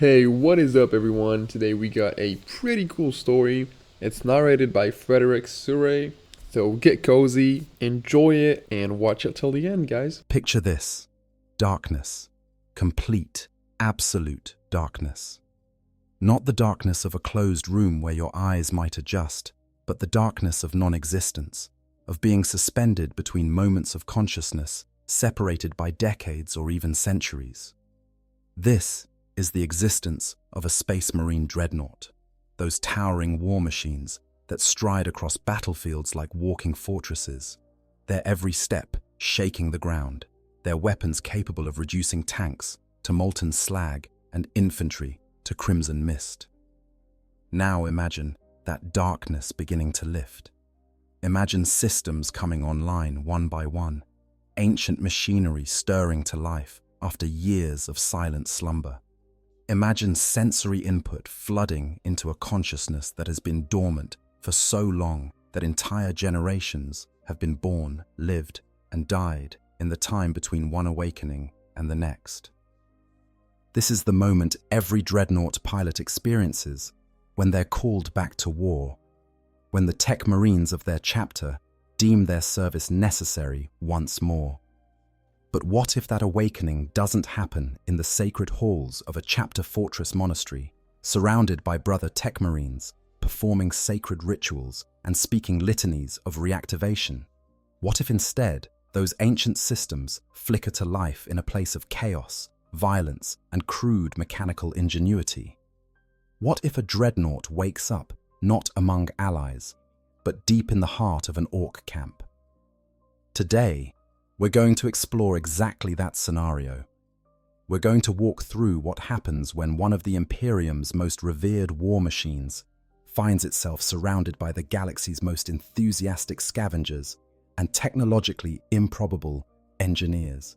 Hey, what is up, everyone? Today we got a pretty cool story. It's narrated by Frederick Surrey. So get cozy, enjoy it, and watch it till the end, guys. Picture this: darkness. Complete, absolute darkness. Not the darkness of a closed room where your eyes might adjust, but the darkness of non-existence, of being suspended between moments of consciousness, separated by decades or even centuries. This is the existence of a space marine dreadnought, those towering war machines that stride across battlefields like walking fortresses, their every step shaking the ground, their weapons capable of reducing tanks to molten slag and infantry to crimson mist. Now imagine that darkness beginning to lift. Imagine systems coming online one by one, ancient machinery stirring to life after years of silent slumber. Imagine sensory input flooding into a consciousness that has been dormant for so long that entire generations have been born, lived, and died in the time between one awakening and the next. This is the moment every dreadnought pilot experiences when they're called back to war, when the tech marines of their chapter deem their service necessary once more. But what if that awakening doesn't happen in the sacred halls of a chapter fortress monastery, surrounded by brother tech marines, performing sacred rituals and speaking litanies of reactivation? What if instead those ancient systems flicker to life in a place of chaos, violence, and crude mechanical ingenuity? What if a dreadnought wakes up not among allies, but deep in the heart of an orc camp? Today, we're going to explore exactly that scenario. We're going to walk through what happens when one of the Imperium's most revered war machines finds itself surrounded by the galaxy's most enthusiastic scavengers and technologically improbable engineers.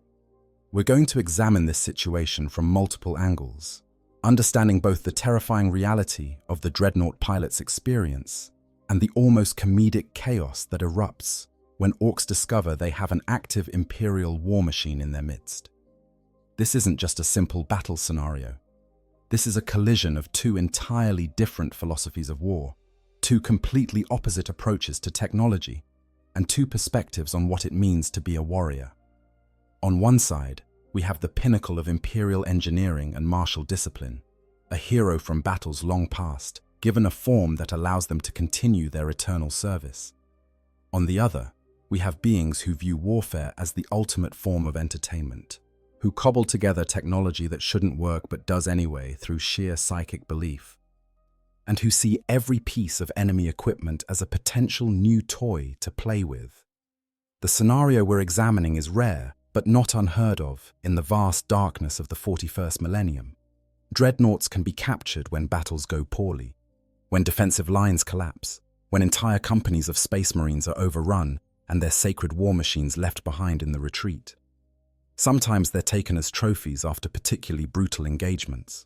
We're going to examine this situation from multiple angles, understanding both the terrifying reality of the dreadnought pilot's experience and the almost comedic chaos that erupts when orcs discover they have an active Imperial war machine in their midst. This isn't just a simple battle scenario. This is a collision of two entirely different philosophies of war, two completely opposite approaches to technology, and two perspectives on what it means to be a warrior. On one side, we have the pinnacle of Imperial engineering and martial discipline, a hero from battles long past, given a form that allows them to continue their eternal service. On the other, we have beings who view warfare as the ultimate form of entertainment, who cobble together technology that shouldn't work but does anyway through sheer psychic belief, and who see every piece of enemy equipment as a potential new toy to play with. The scenario we're examining is rare, but not unheard of in the vast darkness of the 41st millennium. Dreadnoughts can be captured when battles go poorly, when defensive lines collapse, when entire companies of space marines are overrun and their sacred war machines left behind in the retreat. Sometimes they're taken as trophies after particularly brutal engagements.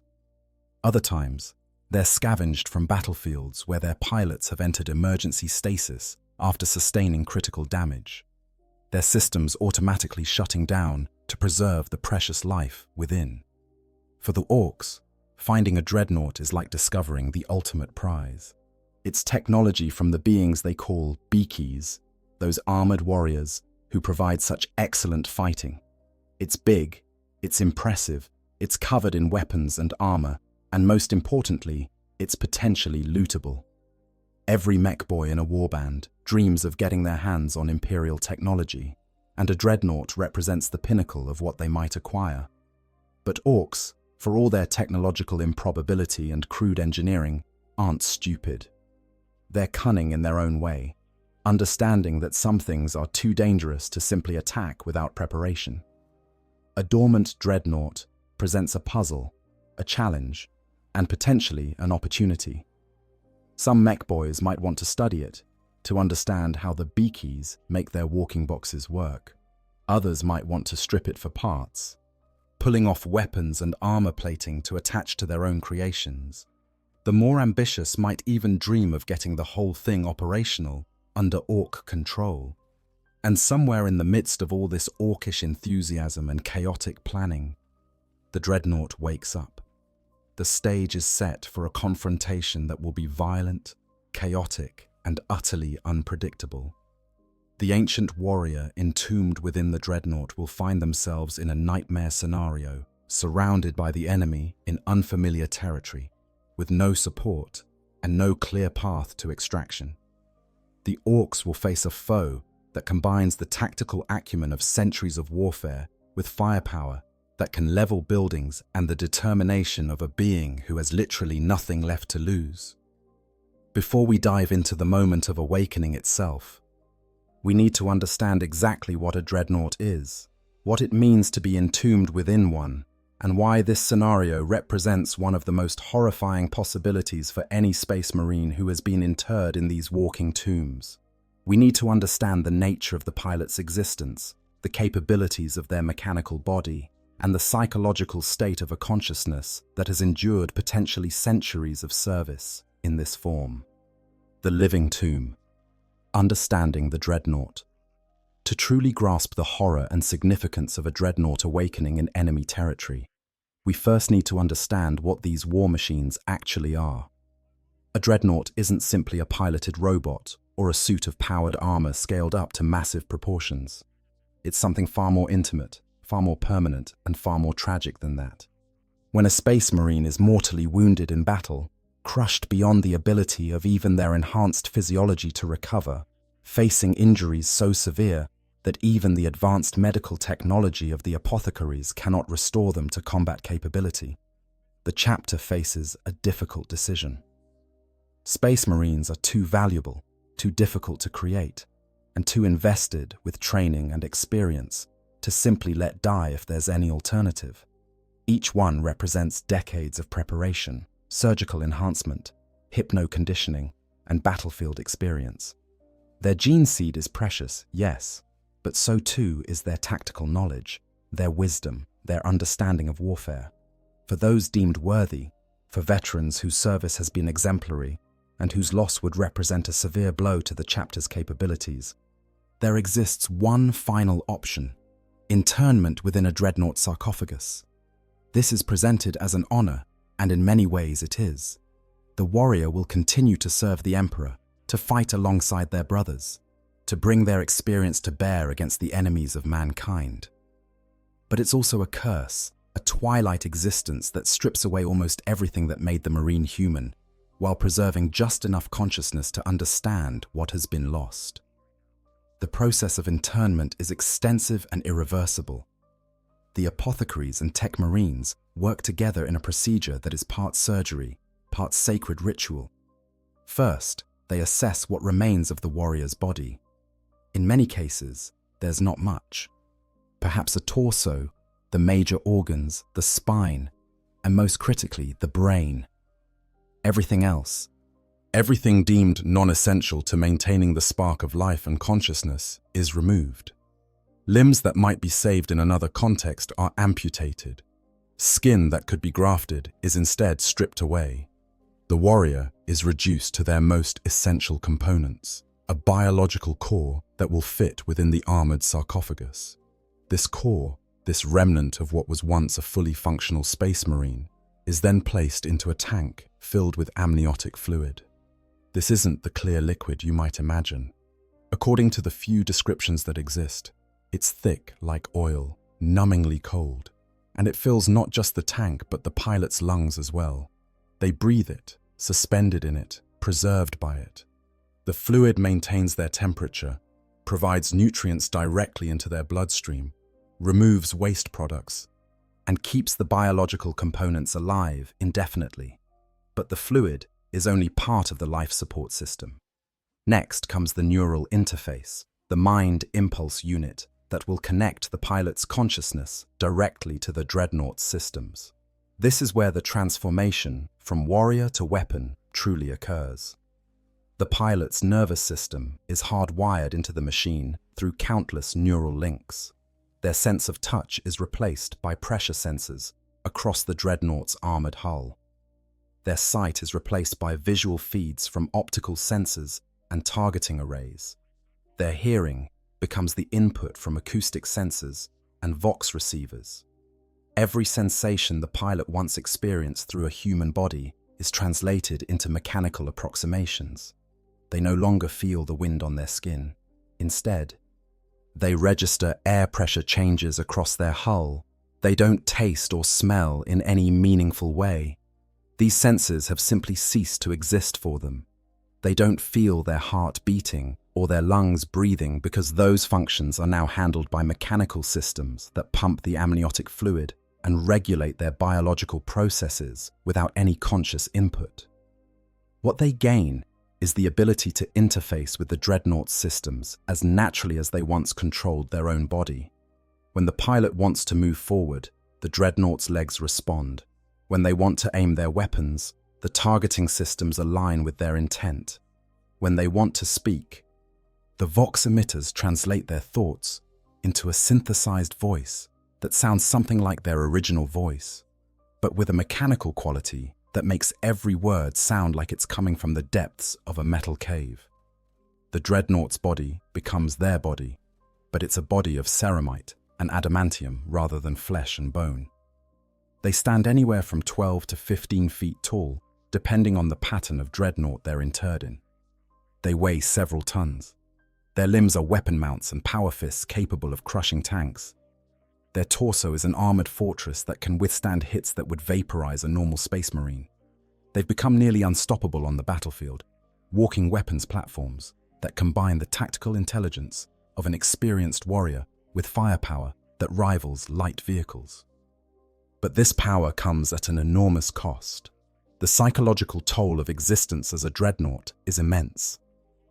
Other times, they're scavenged from battlefields where their pilots have entered emergency stasis after sustaining critical damage, their systems automatically shutting down to preserve the precious life within. For the orcs, finding a dreadnought is like discovering the ultimate prize. It's technology from the beings they call beakies, those armored warriors who provide such excellent fighting. It's big, it's impressive, it's covered in weapons and armor, and most importantly, it's potentially lootable. Every mech boy in a warband dreams of getting their hands on Imperial technology, and a dreadnought represents the pinnacle of what they might acquire. But orcs, for all their technological improbability and crude engineering, aren't stupid. They're cunning in their own way, understanding that some things are too dangerous to simply attack without preparation. A dormant dreadnought presents a puzzle, a challenge, and potentially an opportunity. Some mech boys might want to study it, to understand how the beakies make their walking boxes work. Others might want to strip it for parts, pulling off weapons and armor plating to attach to their own creations. The more ambitious might even dream of getting the whole thing operational under orc control. And somewhere in the midst of all this orcish enthusiasm and chaotic planning, the dreadnought wakes up. the stage is set for a confrontation that will be violent, chaotic, and utterly unpredictable. The ancient warrior entombed within the Dreadnought will find themselves in a nightmare scenario, surrounded by the enemy in unfamiliar territory, with no support and no clear path to extraction. The orcs will face a foe that combines the tactical acumen of centuries of warfare with firepower that can level buildings and the determination of a being who has literally nothing left to lose. Before we dive into the moment of awakening itself, we need to understand exactly what a dreadnought is, what it means to be entombed within one, and why this scenario represents one of the most horrifying possibilities for any space marine who has been interred in these walking tombs. We need to understand the nature of the pilot's existence, the capabilities of their mechanical body, and the psychological state of a consciousness that has endured potentially centuries of service in this form. The living tomb. Understanding the Dreadnought. To truly grasp the horror and significance of a Dreadnought awakening in enemy territory, we first need to understand what these war machines actually are. A Dreadnought isn't simply a piloted robot or a suit of powered armor scaled up to massive proportions. It's something far more intimate, far more permanent, and far more tragic than that. When a space marine is mortally wounded in battle, crushed beyond the ability of even their enhanced physiology to recover, facing injuries so severe that even the advanced medical technology of the apothecaries cannot restore them to combat capability, the chapter faces a difficult decision. Space Marines are too valuable, too difficult to create, and too invested with training and experience to simply let die if there's any alternative. Each one represents decades of preparation, surgical enhancement, hypno-conditioning, and battlefield experience. Their gene seed is precious, yes, but so too is their tactical knowledge, their wisdom, their understanding of warfare. For those deemed worthy, for veterans whose service has been exemplary, and whose loss would represent a severe blow to the chapter's capabilities, there exists one final option: internment within a Dreadnought sarcophagus. This is presented as an honor, and in many ways it is. The warrior will continue to serve the Emperor, to fight alongside their brothers, to bring their experience to bear against the enemies of mankind. But it's also a curse, a twilight existence that strips away almost everything that made the Marine human, while preserving just enough consciousness to understand what has been lost. The process of internment is extensive and irreversible. The apothecaries and tech marines work together in a procedure that is part surgery, part sacred ritual. First, they assess what remains of the warrior's body. In many cases, there's not much. Perhaps a torso, the major organs, the spine, and most critically, the brain. Everything else, everything deemed non-essential to maintaining the spark of life and consciousness, is removed. Limbs that might be saved in another context are amputated. Skin that could be grafted is instead stripped away. The warrior is reduced to their most essential components, a biological core that will fit within the armored sarcophagus. This core, this remnant of what was once a fully functional space marine, is then placed into a tank filled with amniotic fluid. This isn't the clear liquid you might imagine. According to the few descriptions that exist, it's thick like oil, numbingly cold, and it fills not just the tank but the pilot's lungs as well. They breathe it, suspended in it, preserved by it. The fluid maintains their temperature, provides nutrients directly into their bloodstream, removes waste products, and keeps the biological components alive indefinitely. But the fluid is only part of the life support system. Next comes the neural interface, the mind impulse unit that will connect the pilot's consciousness directly to the Dreadnought's systems. This is where the transformation from warrior to weapon truly occurs. The pilot's nervous system is hardwired into the machine through countless neural links. Their sense of touch is replaced by pressure sensors across the Dreadnought's armored hull. Their sight is replaced by visual feeds from optical sensors and targeting arrays. Their hearing becomes the input from acoustic sensors and vox receivers. Every sensation the pilot once experienced through a human body is translated into mechanical approximations. They no longer feel the wind on their skin. Instead, they register air pressure changes across their hull. They don't taste or smell in any meaningful way. These senses have simply ceased to exist for them. They don't feel their heart beating or their lungs breathing because those functions are now handled by mechanical systems that pump the amniotic fluid and regulate their biological processes without any conscious input. What they gain is the ability to interface with the Dreadnought's systems as naturally as they once controlled their own body. When the pilot wants to move forward, the Dreadnought's legs respond. When they want to aim their weapons, the targeting systems align with their intent. When they want to speak, the vox emitters translate their thoughts into a synthesized voice that sounds something like their original voice, but with a mechanical quality that makes every word sound like it's coming from the depths of a metal cave. The Dreadnought's body becomes their body, but it's a body of ceramite and adamantium rather than flesh and bone. They stand anywhere from 12 to 15 feet tall, depending on the pattern of Dreadnought they're interred in. They weigh several tons. Their limbs are weapon mounts and power fists capable of crushing tanks. Their torso is an armored fortress that can withstand hits that would vaporize a normal space marine. They've become nearly unstoppable on the battlefield, walking weapons platforms that combine the tactical intelligence of an experienced warrior with firepower that rivals light vehicles. But this power comes at an enormous cost. The psychological toll of existence as a Dreadnought is immense.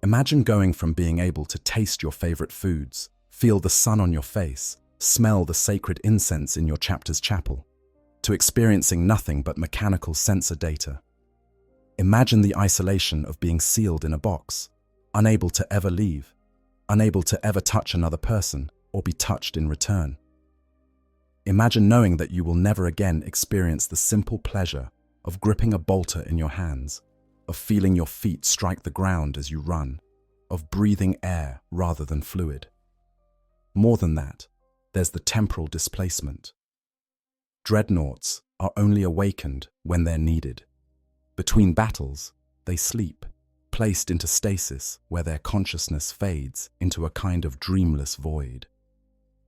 Imagine going from being able to taste your favorite foods, feel the sun on your face, smell the sacred incense in your chapter's chapel, to experiencing nothing but mechanical sensor data. Imagine the isolation of being sealed in a box, unable to ever leave, unable to ever touch another person or be touched in return. Imagine knowing that you will never again experience the simple pleasure of gripping a bolter in your hands, of feeling your feet strike the ground as you run, of breathing air rather than fluid. More than that, there's the temporal displacement. Dreadnoughts are only awakened when they're needed. Between battles, they sleep, placed into stasis where their consciousness fades into a kind of dreamless void.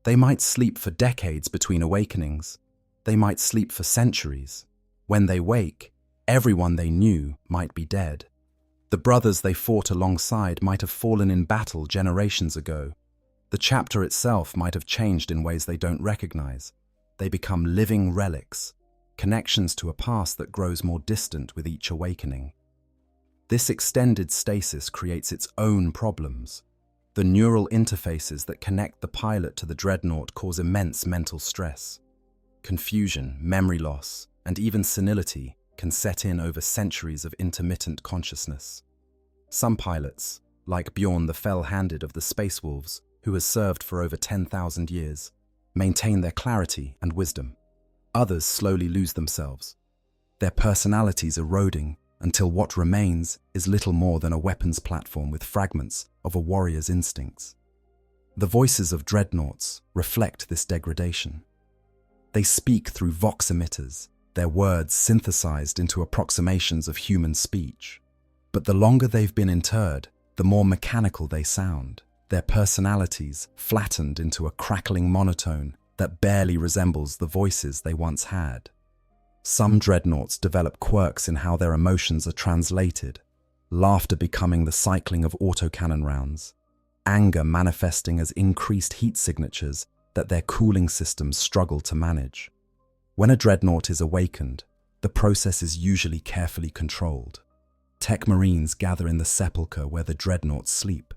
They might sleep for decades between awakenings. They might sleep for centuries. When they wake, everyone they knew might be dead. The brothers they fought alongside might have fallen in battle generations ago. The chapter itself might have changed in ways they don't recognize. They become living relics, connections to a past that grows more distant with each awakening. This extended stasis creates its own problems. The neural interfaces that connect the pilot to the Dreadnought cause immense mental stress. Confusion, memory loss, and even senility can set in over centuries of intermittent consciousness. Some pilots, like Bjorn the Fell-Handed of the Space Wolves, who has served for over 10,000 years, maintain their clarity and wisdom. Others slowly lose themselves, their personalities eroding until what remains is little more than a weapons platform with fragments of a warrior's instincts. The voices of Dreadnoughts reflect this degradation. They speak through vox emitters, their words synthesized into approximations of human speech. But the longer they've been interred, the more mechanical they sound, their personalities flattened into a crackling monotone that barely resembles the voices they once had. Some Dreadnoughts develop quirks in how their emotions are translated, laughter becoming the cycling of autocannon rounds, anger manifesting as increased heat signatures that their cooling systems struggle to manage. When a Dreadnought is awakened, the process is usually carefully controlled. Tech Marines gather in the sepulchre where the Dreadnoughts sleep.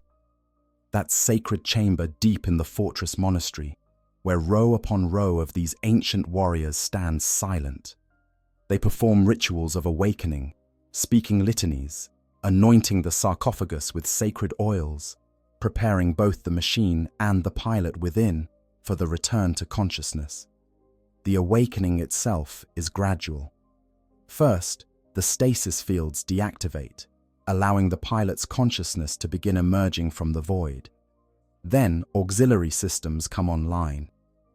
That sacred chamber deep in the fortress monastery, where row upon row of these ancient warriors stand silent. They perform rituals of awakening, speaking litanies, anointing the sarcophagus with sacred oils, preparing both the machine and the pilot within for the return to consciousness. The awakening itself is gradual. First, the stasis fields deactivate, allowing the pilot's consciousness to begin emerging from the void. Then, auxiliary systems come online.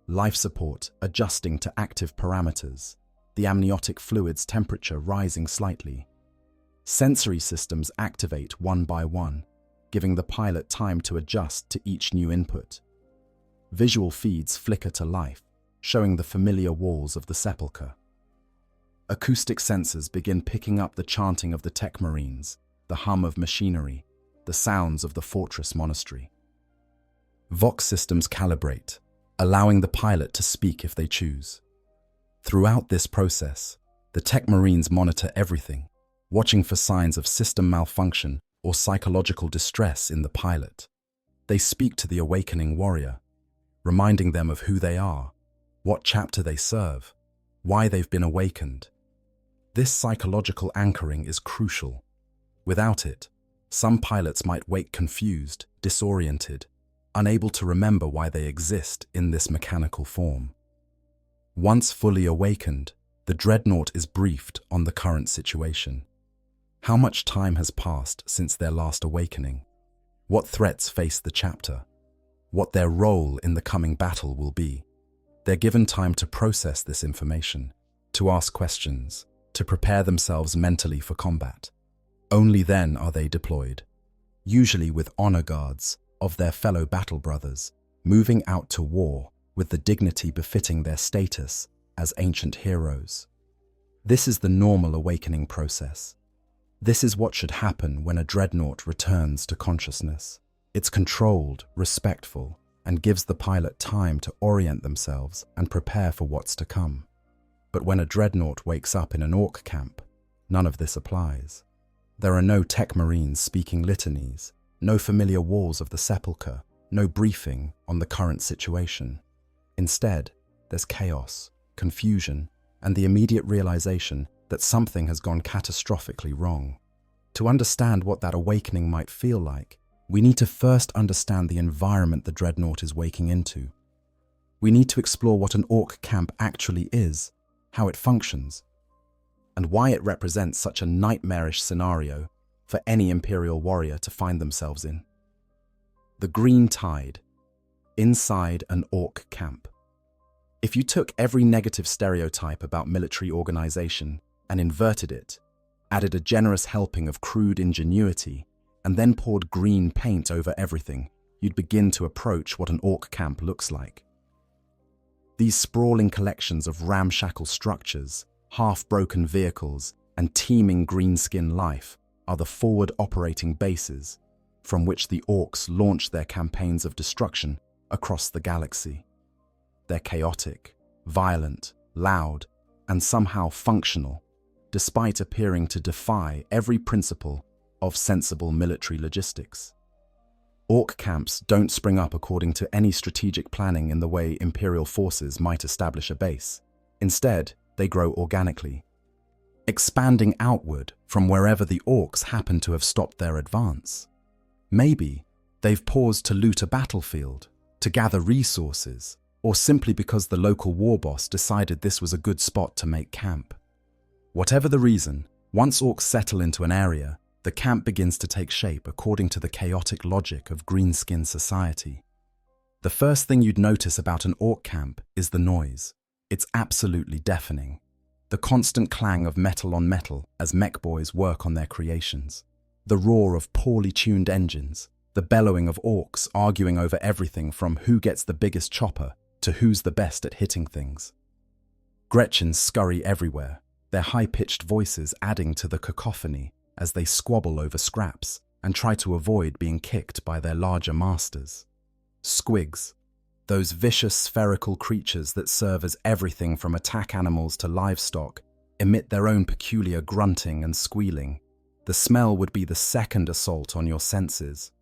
life support adjusting to active parameters, the amniotic fluid's temperature rising slightly. Sensory systems activate one by one, giving the pilot time to adjust to each new input. Visual feeds flicker to life, showing the familiar walls of the sepulchre. Acoustic sensors begin picking up the chanting of the tech marines, the hum of machinery, the sounds of the fortress monastery. Vox systems calibrate, allowing the pilot to speak if they choose. Throughout this process, the tech marines monitor everything, watching for signs of system malfunction or psychological distress in the pilot. They speak to the awakening warrior, reminding them of who they are, what chapter they serve, why they've been awakened. This psychological anchoring is crucial. Without it, some pilots might wake confused, disoriented, unable to remember why they exist in this mechanical form. Once fully awakened, the Dreadnought is briefed on the current situation. How much time has passed since their last awakening? What threats face the chapter? What their role in the coming battle will be? They're given time to process this information, to ask questions, to prepare themselves mentally for combat. Only then are they deployed, usually with honor guards of their fellow battle brothers, moving out to war with the dignity befitting their status as ancient heroes. This is the normal awakening process. This is what should happen when a Dreadnought returns to consciousness. It's controlled, respectful, and gives the pilot time to orient themselves and prepare for what's to come. But when a Dreadnought wakes up in an Orc camp, none of this applies. There are no tech marines speaking litanies, no familiar walls of the sepulchre, no briefing on the current situation. Instead, there's chaos, confusion, and the immediate realization that something has gone catastrophically wrong. To understand what that awakening might feel like, we need to first understand the environment the Dreadnought is waking into. We need to explore what an Orc camp actually is, how it functions, and why it represents such a nightmarish scenario for any Imperial warrior to find themselves in. The Green Tide, inside an Orc camp. If you took every negative stereotype about military organization and inverted it, added a generous helping of crude ingenuity, and then poured green paint over everything, you'd begin to approach what an Orc camp looks like. These sprawling collections of ramshackle structures, half-broken vehicles, and teeming greenskin life are the forward operating bases from which the Orcs launch their campaigns of destruction across the galaxy. They're chaotic, violent, loud, and somehow functional, despite appearing to defy every principle of sensible military logistics. Orc camps don't spring up according to any strategic planning in the way Imperial forces might establish a base. Instead, they grow organically, expanding outward from wherever the Orcs happen to have stopped their advance. Maybe they've paused to loot a battlefield, to gather resources, or simply because the local war boss decided this was a good spot to make camp. Whatever the reason, once Orcs settle into an area, the camp begins to take shape according to the chaotic logic of greenskin society. The first thing you'd notice about an Orc camp is the noise. It's absolutely deafening. The constant clang of metal on metal as mech boys work on their creations. The roar of poorly tuned engines. The bellowing of Orcs arguing over everything from who gets the biggest chopper to who's the best at hitting things. Gretchens scurry everywhere, their high-pitched voices adding to the cacophony as they squabble over scraps and try to avoid being kicked by their larger masters. Squigs, those vicious spherical creatures that serve as everything from attack animals to livestock, emit their own peculiar grunting and squealing. The smell would be the second assault on your senses.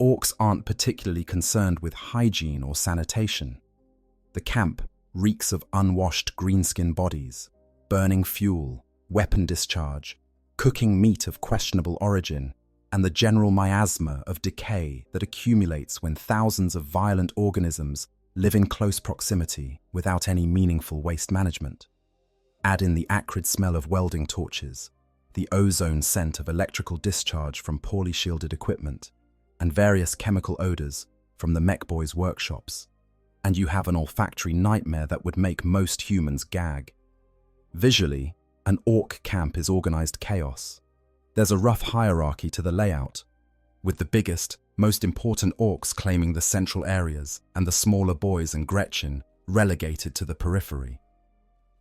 Orcs aren't particularly concerned with hygiene or sanitation. The camp reeks of unwashed greenskin bodies, burning fuel, weapon discharge, cooking meat of questionable origin, and the general miasma of decay that accumulates when thousands of violent organisms live in close proximity without any meaningful waste management. Add in the acrid smell of welding torches, the ozone scent of electrical discharge from poorly shielded equipment, and various chemical odors from the mech boys' workshops. and you have an olfactory nightmare that would make most humans gag. Visually, an orc camp is organized chaos. There's a rough hierarchy to the layout, with the biggest, most important orcs claiming the central areas and the smaller boys and Gretchen relegated to the periphery.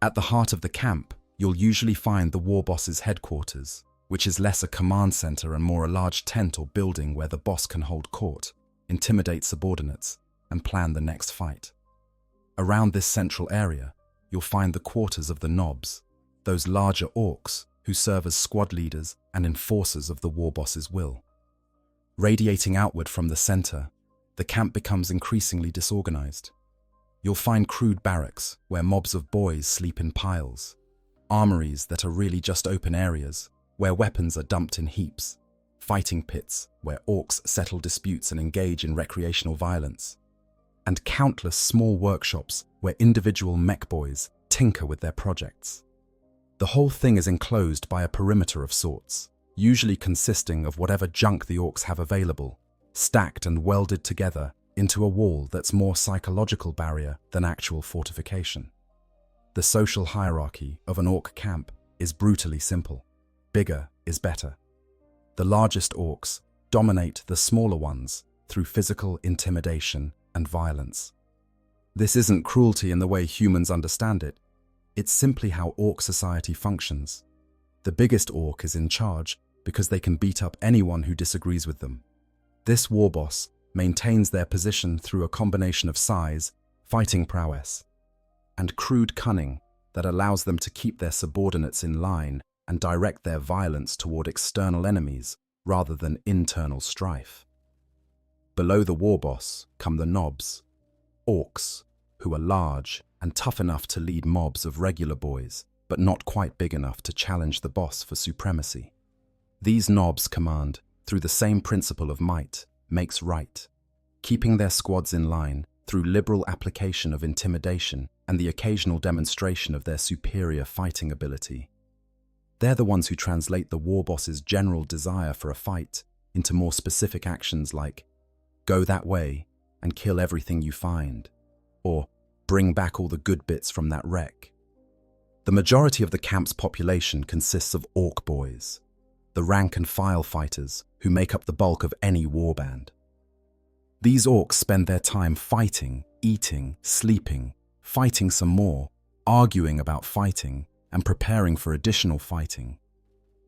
At the heart of the camp, you'll usually find the war boss's headquarters, which is less a command center and more a large tent or building where the boss can hold court, intimidate subordinates, and plan the next fight. Around this central area, you'll find the quarters of the nobs, those larger orcs who serve as squad leaders and enforcers of the war boss's will. Radiating outward from the center, the camp becomes increasingly disorganized. You'll find crude barracks where mobs of boys sleep in piles, armories that are really just open areas where weapons are dumped in heaps, fighting pits where orcs settle disputes and engage in recreational violence, and countless small workshops where individual mech boys tinker with their projects. The whole thing is enclosed by a perimeter of sorts, usually consisting of whatever junk the orcs have available, stacked and welded together into a wall that's more psychological barrier than actual fortification. The social hierarchy of an orc camp is brutally simple. Bigger is better. The largest orcs dominate the smaller ones through physical intimidation and violence. This isn't cruelty in the way humans understand it. It's simply how orc society functions. The biggest orc is in charge because they can beat up anyone who disagrees with them. This war boss maintains their position through a combination of size, fighting prowess, and crude cunning that allows them to keep their subordinates in line and direct their violence toward external enemies rather than internal strife. Below the war boss come the nobs, orcs, who are large and tough enough to lead mobs of regular boys, but not quite big enough to challenge the boss for supremacy. These nobs command, through the same principle of might, makes right, keeping their squads in line through liberal application of intimidation and the occasional demonstration of their superior fighting ability. They're the ones who translate the war boss's general desire for a fight into more specific actions like, go that way and kill everything you find, or bring back all the good bits from that wreck. The majority of the camp's population consists of orc boys, the rank and file fighters who make up the bulk of any warband. These orcs spend their time fighting, eating, sleeping, fighting some more, arguing about fighting, and preparing for additional fighting.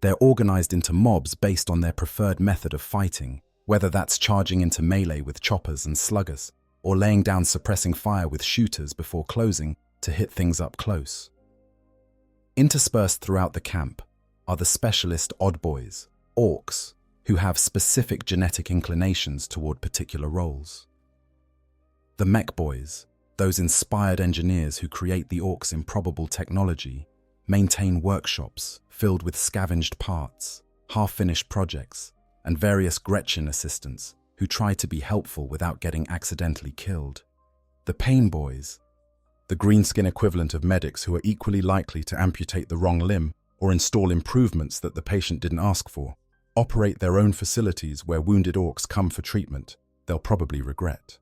They're organized into mobs based on their preferred method of fighting, whether that's charging into melee with choppers and sluggers, or laying down suppressing fire with shooters before closing to hit things up close. Interspersed throughout the camp are the specialist odd boys, orcs, who have specific genetic inclinations toward particular roles. The mech boys, those inspired engineers who create the orcs' improbable technology, maintain workshops filled with scavenged parts, half-finished projects, and various Gretchen assistants who try to be helpful without getting accidentally killed. The pain boys, the greenskin equivalent of medics who are equally likely to amputate the wrong limb or install improvements that the patient didn't ask for, operate their own facilities where wounded orcs come for treatment they'll probably regret.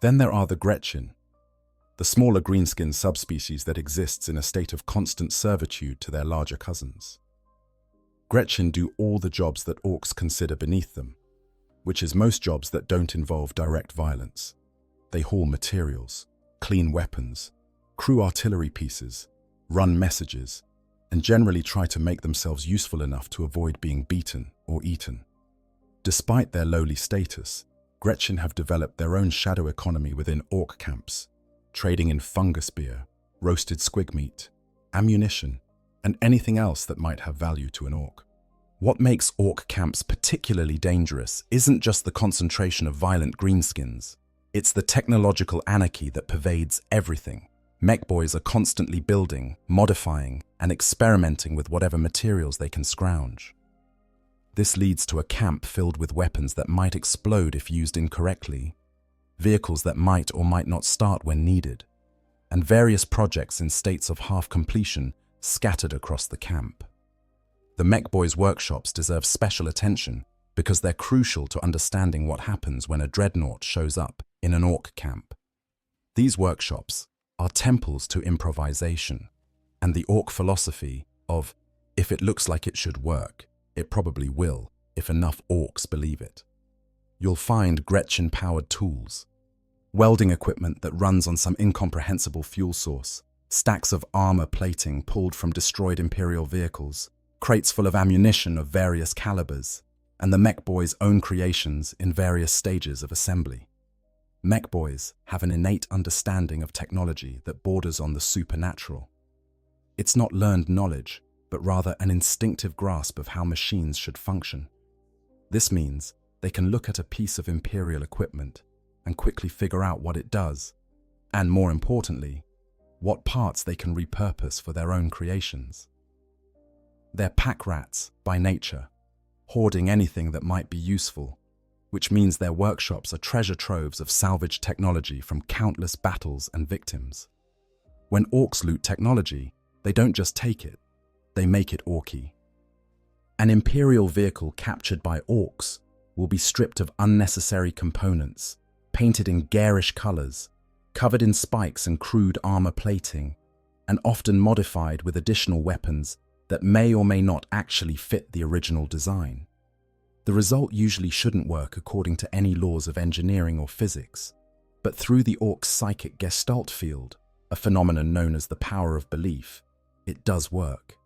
Then there are the Gretchen, the smaller greenskin subspecies that exists in a state of constant servitude to their larger cousins. Gretchen do all the jobs that orcs consider beneath them, which is most jobs that don't involve direct violence. They haul materials, clean weapons, crew artillery pieces, run messages, and generally try to make themselves useful enough to avoid being beaten or eaten. Despite their lowly status, Gretchen have developed their own shadow economy within orc camps, trading in fungus beer, roasted squig meat, ammunition, and anything else that might have value to an orc. What makes orc camps particularly dangerous isn't just the concentration of violent greenskins, it's the technological anarchy that pervades everything. Mech boys are constantly building, modifying, and experimenting with whatever materials they can scrounge. This leads to a camp filled with weapons that might explode if used incorrectly, vehicles that might or might not start when needed, and various projects in states of half-completion scattered across the camp. The mech boys' workshops deserve special attention because they're crucial to understanding what happens when a dreadnought shows up in an orc camp. These workshops are temples to improvisation and the orc philosophy of, if it looks like it should work, it probably will, if enough orcs believe it. You'll find Gretchen-powered tools, welding equipment that runs on some incomprehensible fuel source, stacks of armor plating pulled from destroyed Imperial vehicles, crates full of ammunition of various calibers, and the mech boys' own creations in various stages of assembly. Mech boys have an innate understanding of technology that borders on the supernatural. It's not learned knowledge, but rather an instinctive grasp of how machines should function. This means they can look at a piece of Imperial equipment and quickly figure out what it does, and more importantly, what parts they can repurpose for their own creations. They're pack rats by nature, hoarding anything that might be useful, which means their workshops are treasure troves of salvaged technology from countless battles and victims. When orcs loot technology, they don't just take it, they make it orky. An Imperial vehicle captured by orcs will be stripped of unnecessary components, painted in garish colors, covered in spikes and crude armor plating, and often modified with additional weapons that may or may not actually fit the original design. The result usually shouldn't work according to any laws of engineering or physics, but through the orc's psychic gestalt field, a phenomenon known as the power of belief, it does work.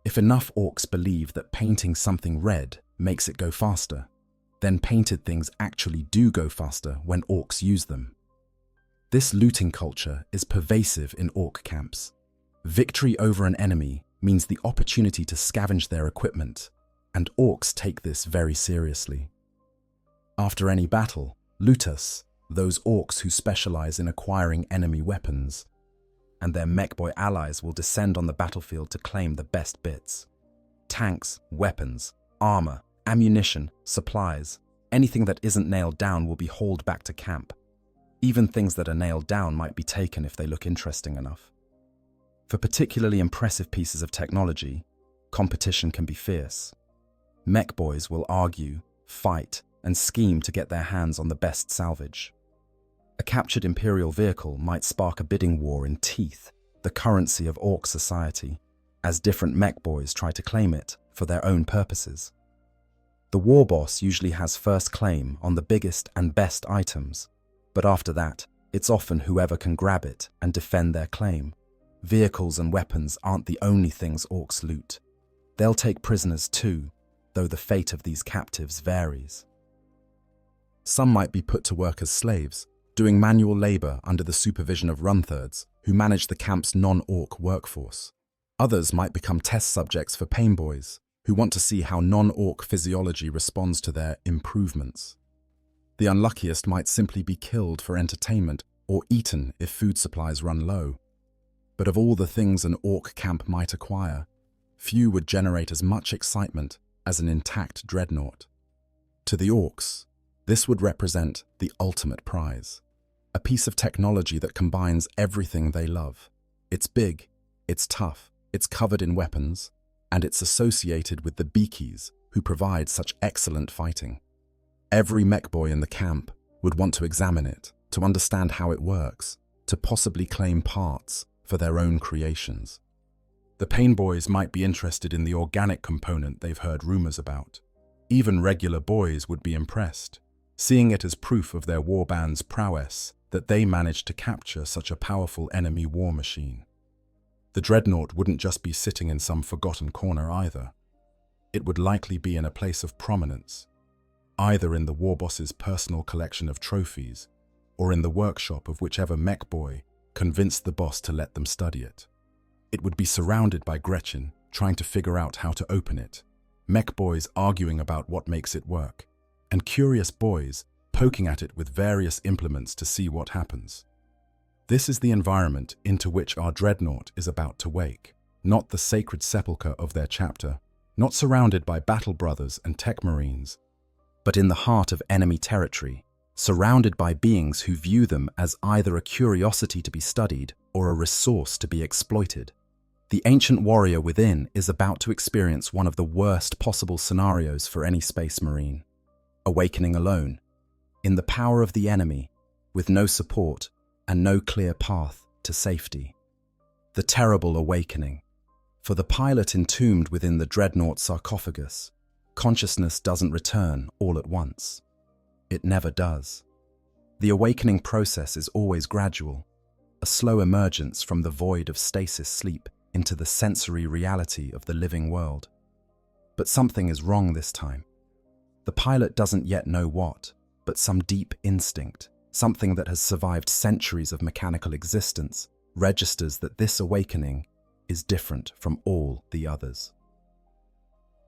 If enough orcs believe that painting something red makes it go faster, then painted things actually do go faster when orcs use them. This looting culture is pervasive in orc camps. Victory over an enemy means the opportunity to scavenge their equipment, and orcs take this very seriously. After any battle, looters, those orcs who specialize in acquiring enemy weapons, and their mechboy allies will descend on the battlefield to claim the best bits. Tanks, weapons, armor, ammunition, supplies, anything that isn't nailed down will be hauled back to camp. Even things that are nailed down might be taken if they look interesting enough. For particularly impressive pieces of technology, competition can be fierce. Mech boys will argue, fight, and scheme to get their hands on the best salvage. A captured Imperial vehicle might spark a bidding war in Teeth, the currency of orc society, as different mech boys try to claim it for their own purposes. The war boss usually has first claim on the biggest and best items, but after that, it's often whoever can grab it and defend their claim. Vehicles and weapons aren't the only things orcs loot. They'll take prisoners too, though the fate of these captives varies. Some might be put to work as slaves, doing manual labor under the supervision of run-thirds who manage the camp's non-orc workforce. Others might become test subjects for pain boys who want to see how non-orc physiology responds to their improvements. The unluckiest might simply be killed for entertainment or eaten if food supplies run low. But of all the things an orc camp might acquire, few would generate as much excitement as an intact Dreadnought. To the orcs, this would represent the ultimate prize. A piece of technology that combines everything they love. It's big, it's tough, it's covered in weapons, and it's associated with the beakies who provide such excellent fighting. Every mech boy in the camp would want to examine it, to understand how it works, to possibly claim parts for their own creations. The pain boys might be interested in the organic component they've heard rumors about. Even regular boys would be impressed, seeing it as proof of their warband's prowess that they managed to capture such a powerful enemy war machine. The Dreadnought wouldn't just be sitting in some forgotten corner either. It would likely be in a place of prominence, either in the war boss's personal collection of trophies or in the workshop of whichever mech boy convinced the boss to let them study it. It would be surrounded by Gretchen, trying to figure out how to open it, mech boys arguing about what makes it work, and curious boys poking at it with various implements to see what happens. This is the environment into which our Dreadnought is about to wake, not the sacred sepulchre of their chapter, not surrounded by battle brothers and tech marines, but in the heart of enemy territory, surrounded by beings who view them as either a curiosity to be studied or a resource to be exploited. The ancient warrior within is about to experience one of the worst possible scenarios for any space marine. Awakening alone, in the power of the enemy, with no support, and no clear path to safety. The terrible awakening. For the pilot entombed within the Dreadnought sarcophagus, consciousness doesn't return all at once. It never does. The awakening process is always gradual, a slow emergence from the void of stasis sleep into the sensory reality of the living world. But something is wrong this time. The pilot doesn't yet know what, but some deep instinct, something that has survived centuries of mechanical existence, registers that this awakening is different from all the others.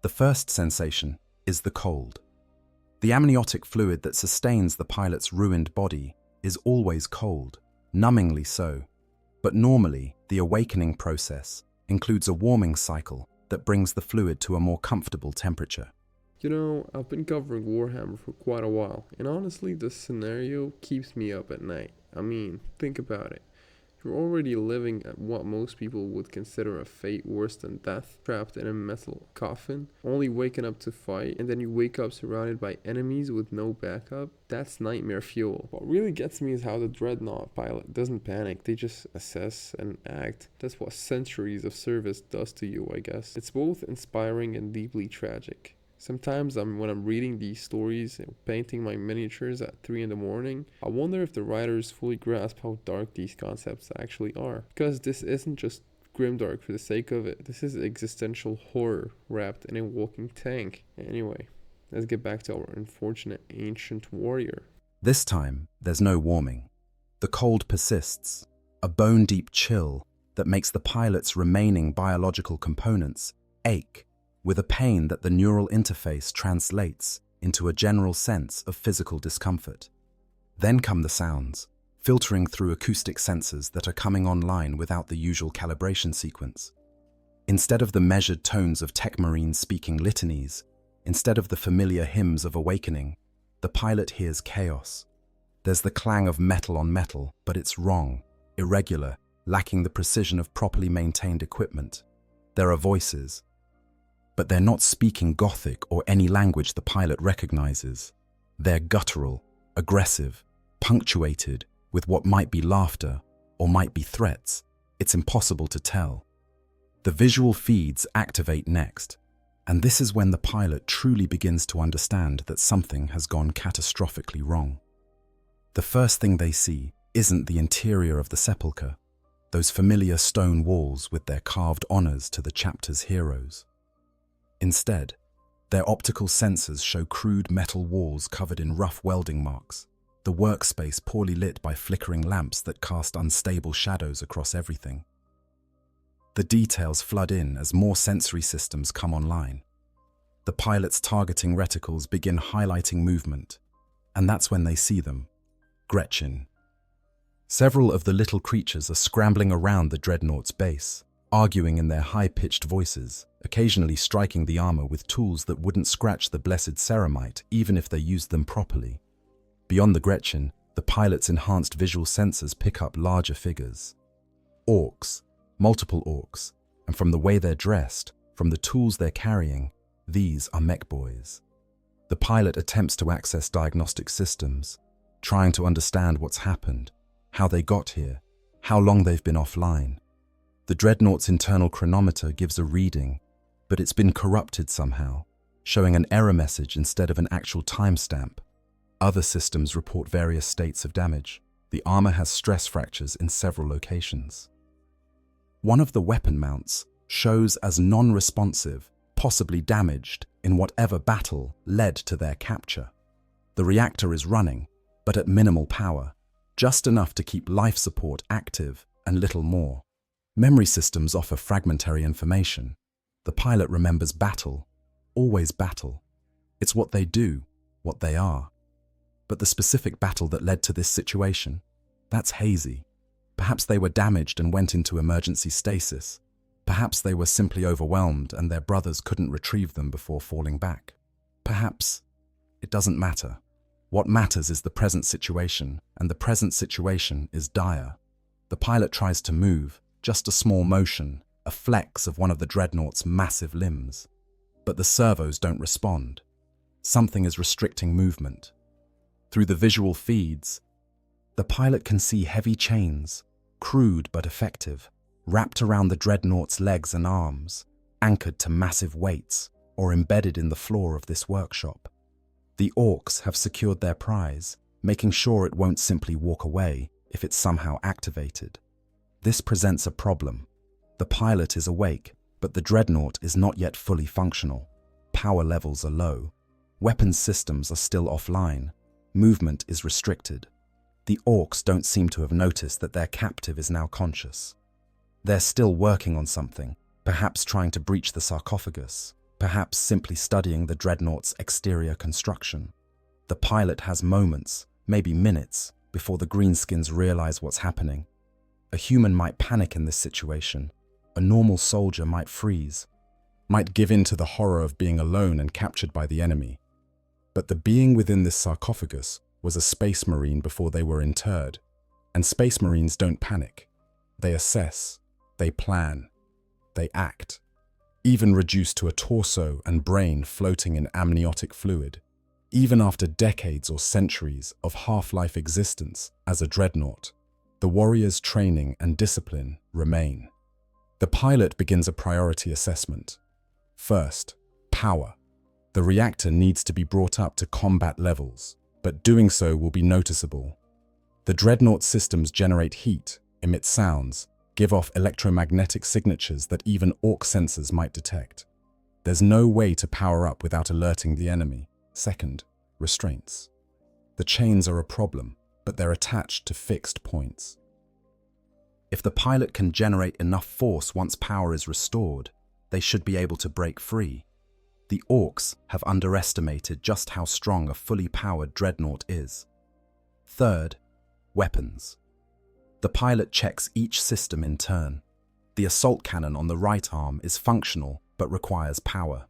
The first sensation is the cold. The amniotic fluid that sustains the pilot's ruined body is always cold, numbingly so, but normally the awakening process includes a warming cycle that brings the fluid to a more comfortable temperature. You know, I've been covering Warhammer for quite a while, and honestly, this scenario keeps me up at night. I mean, think about it. You're already living at what most people would consider a fate worse than death, trapped in a metal coffin, only waking up to fight, and then you wake up surrounded by enemies with no backup. That's nightmare fuel. What really gets me is how the Dreadnought pilot doesn't panic, they just assess and act. That's what centuries of service does to you, I guess. It's both inspiring and deeply tragic. Sometimes when I'm reading these stories and painting my miniatures at 3 in the morning, I wonder if the writers fully grasp how dark these concepts actually are. Because this isn't just grimdark for the sake of it. This is existential horror wrapped in a walking tank. Anyway, let's get back to our unfortunate ancient warrior. This time, there's no warming. The cold persists, a bone-deep chill that makes the pilot's remaining biological components ache, with a pain that the neural interface translates into a general sense of physical discomfort. Then come the sounds, filtering through acoustic sensors that are coming online without the usual calibration sequence. Instead of the measured tones of tech marines speaking litanies, instead of the familiar hymns of awakening, the pilot hears chaos. There's the clang of metal on metal, but it's wrong, irregular, lacking the precision of properly maintained equipment. There are voices, but they're not speaking Gothic or any language the pilot recognizes. They're guttural, aggressive, punctuated with what might be laughter or might be threats. It's impossible to tell. The visual feeds activate next, and this is when the pilot truly begins to understand that something has gone catastrophically wrong. The first thing they see isn't the interior of the sepulchre, those familiar stone walls with their carved honors to the chapter's heroes. Instead, their optical sensors show crude metal walls covered in rough welding marks, the workspace poorly lit by flickering lamps that cast unstable shadows across everything. The details flood in as more sensory systems come online. The pilot's targeting reticles begin highlighting movement, and that's when they see them. Gretchen. Several of the little creatures are scrambling around the Dreadnought's base, arguing in their high-pitched voices, occasionally striking the armor with tools that wouldn't scratch the blessed ceramite even if they used them properly. Beyond the Gretchen, the pilot's enhanced visual sensors pick up larger figures. Orcs, multiple orcs, and from the way they're dressed, from the tools they're carrying, these are mech boys. The pilot attempts to access diagnostic systems, trying to understand what's happened, how they got here, how long they've been offline. The Dreadnought's internal chronometer gives a reading, but it's been corrupted somehow, showing an error message instead of an actual timestamp. Other systems report various states of damage. The armor has stress fractures in several locations. One of the weapon mounts shows as non-responsive, possibly damaged in whatever battle led to their capture. The reactor is running, but at minimal power, just enough to keep life support active and little more. Memory systems offer fragmentary information. The pilot remembers battle, always battle. It's what they do, what they are. But the specific battle that led to this situation, that's hazy. Perhaps they were damaged and went into emergency stasis. Perhaps they were simply overwhelmed and their brothers couldn't retrieve them before falling back. Perhaps it doesn't matter. What matters is the present situation, and the present situation is dire. The pilot tries to move, just a small motion, a flex of one of the Dreadnought's massive limbs. But the servos don't respond. Something is restricting movement. Through the visual feeds, The pilot can see heavy chains, crude but effective, wrapped around the Dreadnought's legs and arms, anchored to massive weights, or embedded in the floor of this workshop. The orcs have secured their prize, making sure it won't simply walk away if it's somehow activated. This presents a problem. The pilot is awake, but the Dreadnought is not yet fully functional. Power levels are low. Weapons systems are still offline. Movement is restricted. The orcs don't seem to have noticed that their captive is now conscious. They're still working on something, perhaps trying to breach the sarcophagus, perhaps simply studying the Dreadnought's exterior construction. The pilot has moments, maybe minutes, before the greenskins realize what's happening. A human might panic in this situation. A normal soldier might freeze, might give in to the horror of being alone and captured by the enemy. But the being within this sarcophagus was a space marine before they were interred. And space marines don't panic. They assess, they plan, they act, even reduced to a torso and brain floating in amniotic fluid, even after decades or centuries of half-life existence as a Dreadnought. The warrior's training and discipline remain. The pilot begins a priority assessment. First, power. The reactor needs to be brought up to combat levels, but doing so will be noticeable. The Dreadnought systems generate heat, emit sounds, give off electromagnetic signatures that even orc sensors might detect. There's no way to power up without alerting the enemy. Second, restraints. The chains are a problem, but they're attached to fixed points. If the pilot can generate enough force once power is restored, they should be able to break free. The orcs have underestimated just how strong a fully powered Dreadnought is. Third, weapons. The pilot checks each system in turn. The assault cannon on the right arm is functional but requires power.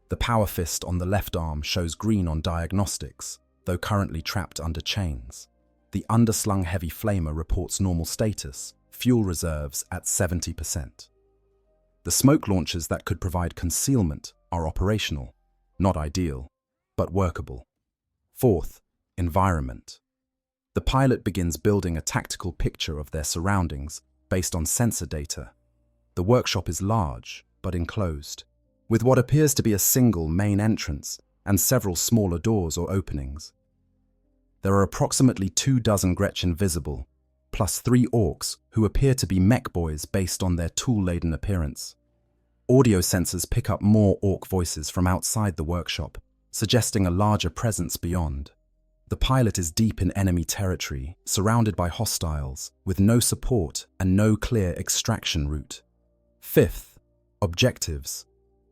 The power fist on the left arm shows green on diagnostics, though currently trapped under chains. The underslung heavy flamer reports normal status, fuel reserves at 70%. The smoke launchers that could provide concealment are operational, not ideal, but workable. Fourth, environment. The pilot begins building a tactical picture of their surroundings based on sensor data. The workshop is large, but enclosed, with what appears to be a single main entrance and several smaller doors or openings. There are approximately 24 Gretchen visible, plus 3 orcs who appear to be mech boys based on their tool-laden appearance. Audio sensors pick up more orc voices from outside the workshop, suggesting a larger presence beyond. The pilot is deep in enemy territory, surrounded by hostiles, with no support and no clear extraction route. Fifth, objectives.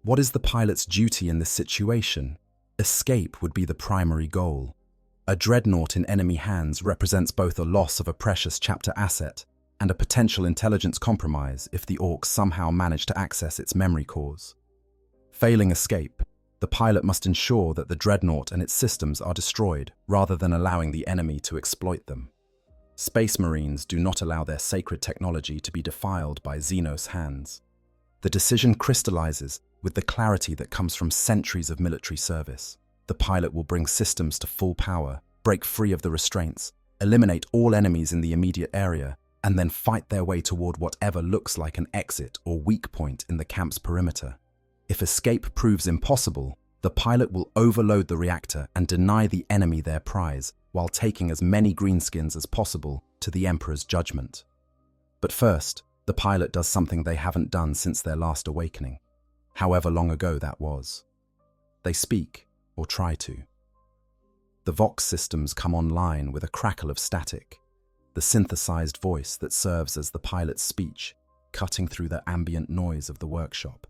What is the pilot's duty in this situation? Escape would be the primary goal. A Dreadnought in enemy hands represents both a loss of a precious chapter asset and a potential intelligence compromise if the orcs somehow manage to access its memory cores. Failing escape, the pilot must ensure that the Dreadnought and its systems are destroyed rather than allowing the enemy to exploit them. Space Marines do not allow their sacred technology to be defiled by Xenos hands. The decision crystallizes with the clarity that comes from centuries of military service. The pilot will bring systems to full power, break free of the restraints, eliminate all enemies in the immediate area, and then fight their way toward whatever looks like an exit or weak point in the camp's perimeter. If escape proves impossible, the pilot will overload the reactor and deny the enemy their prize while taking as many greenskins as possible to the Emperor's judgment. But first, the pilot does something they haven't done since their last awakening, however long ago that was. They speak, or try to. The Vox systems come online with a crackle of static, the synthesized voice that serves as the pilot's speech, cutting through the ambient noise of the workshop.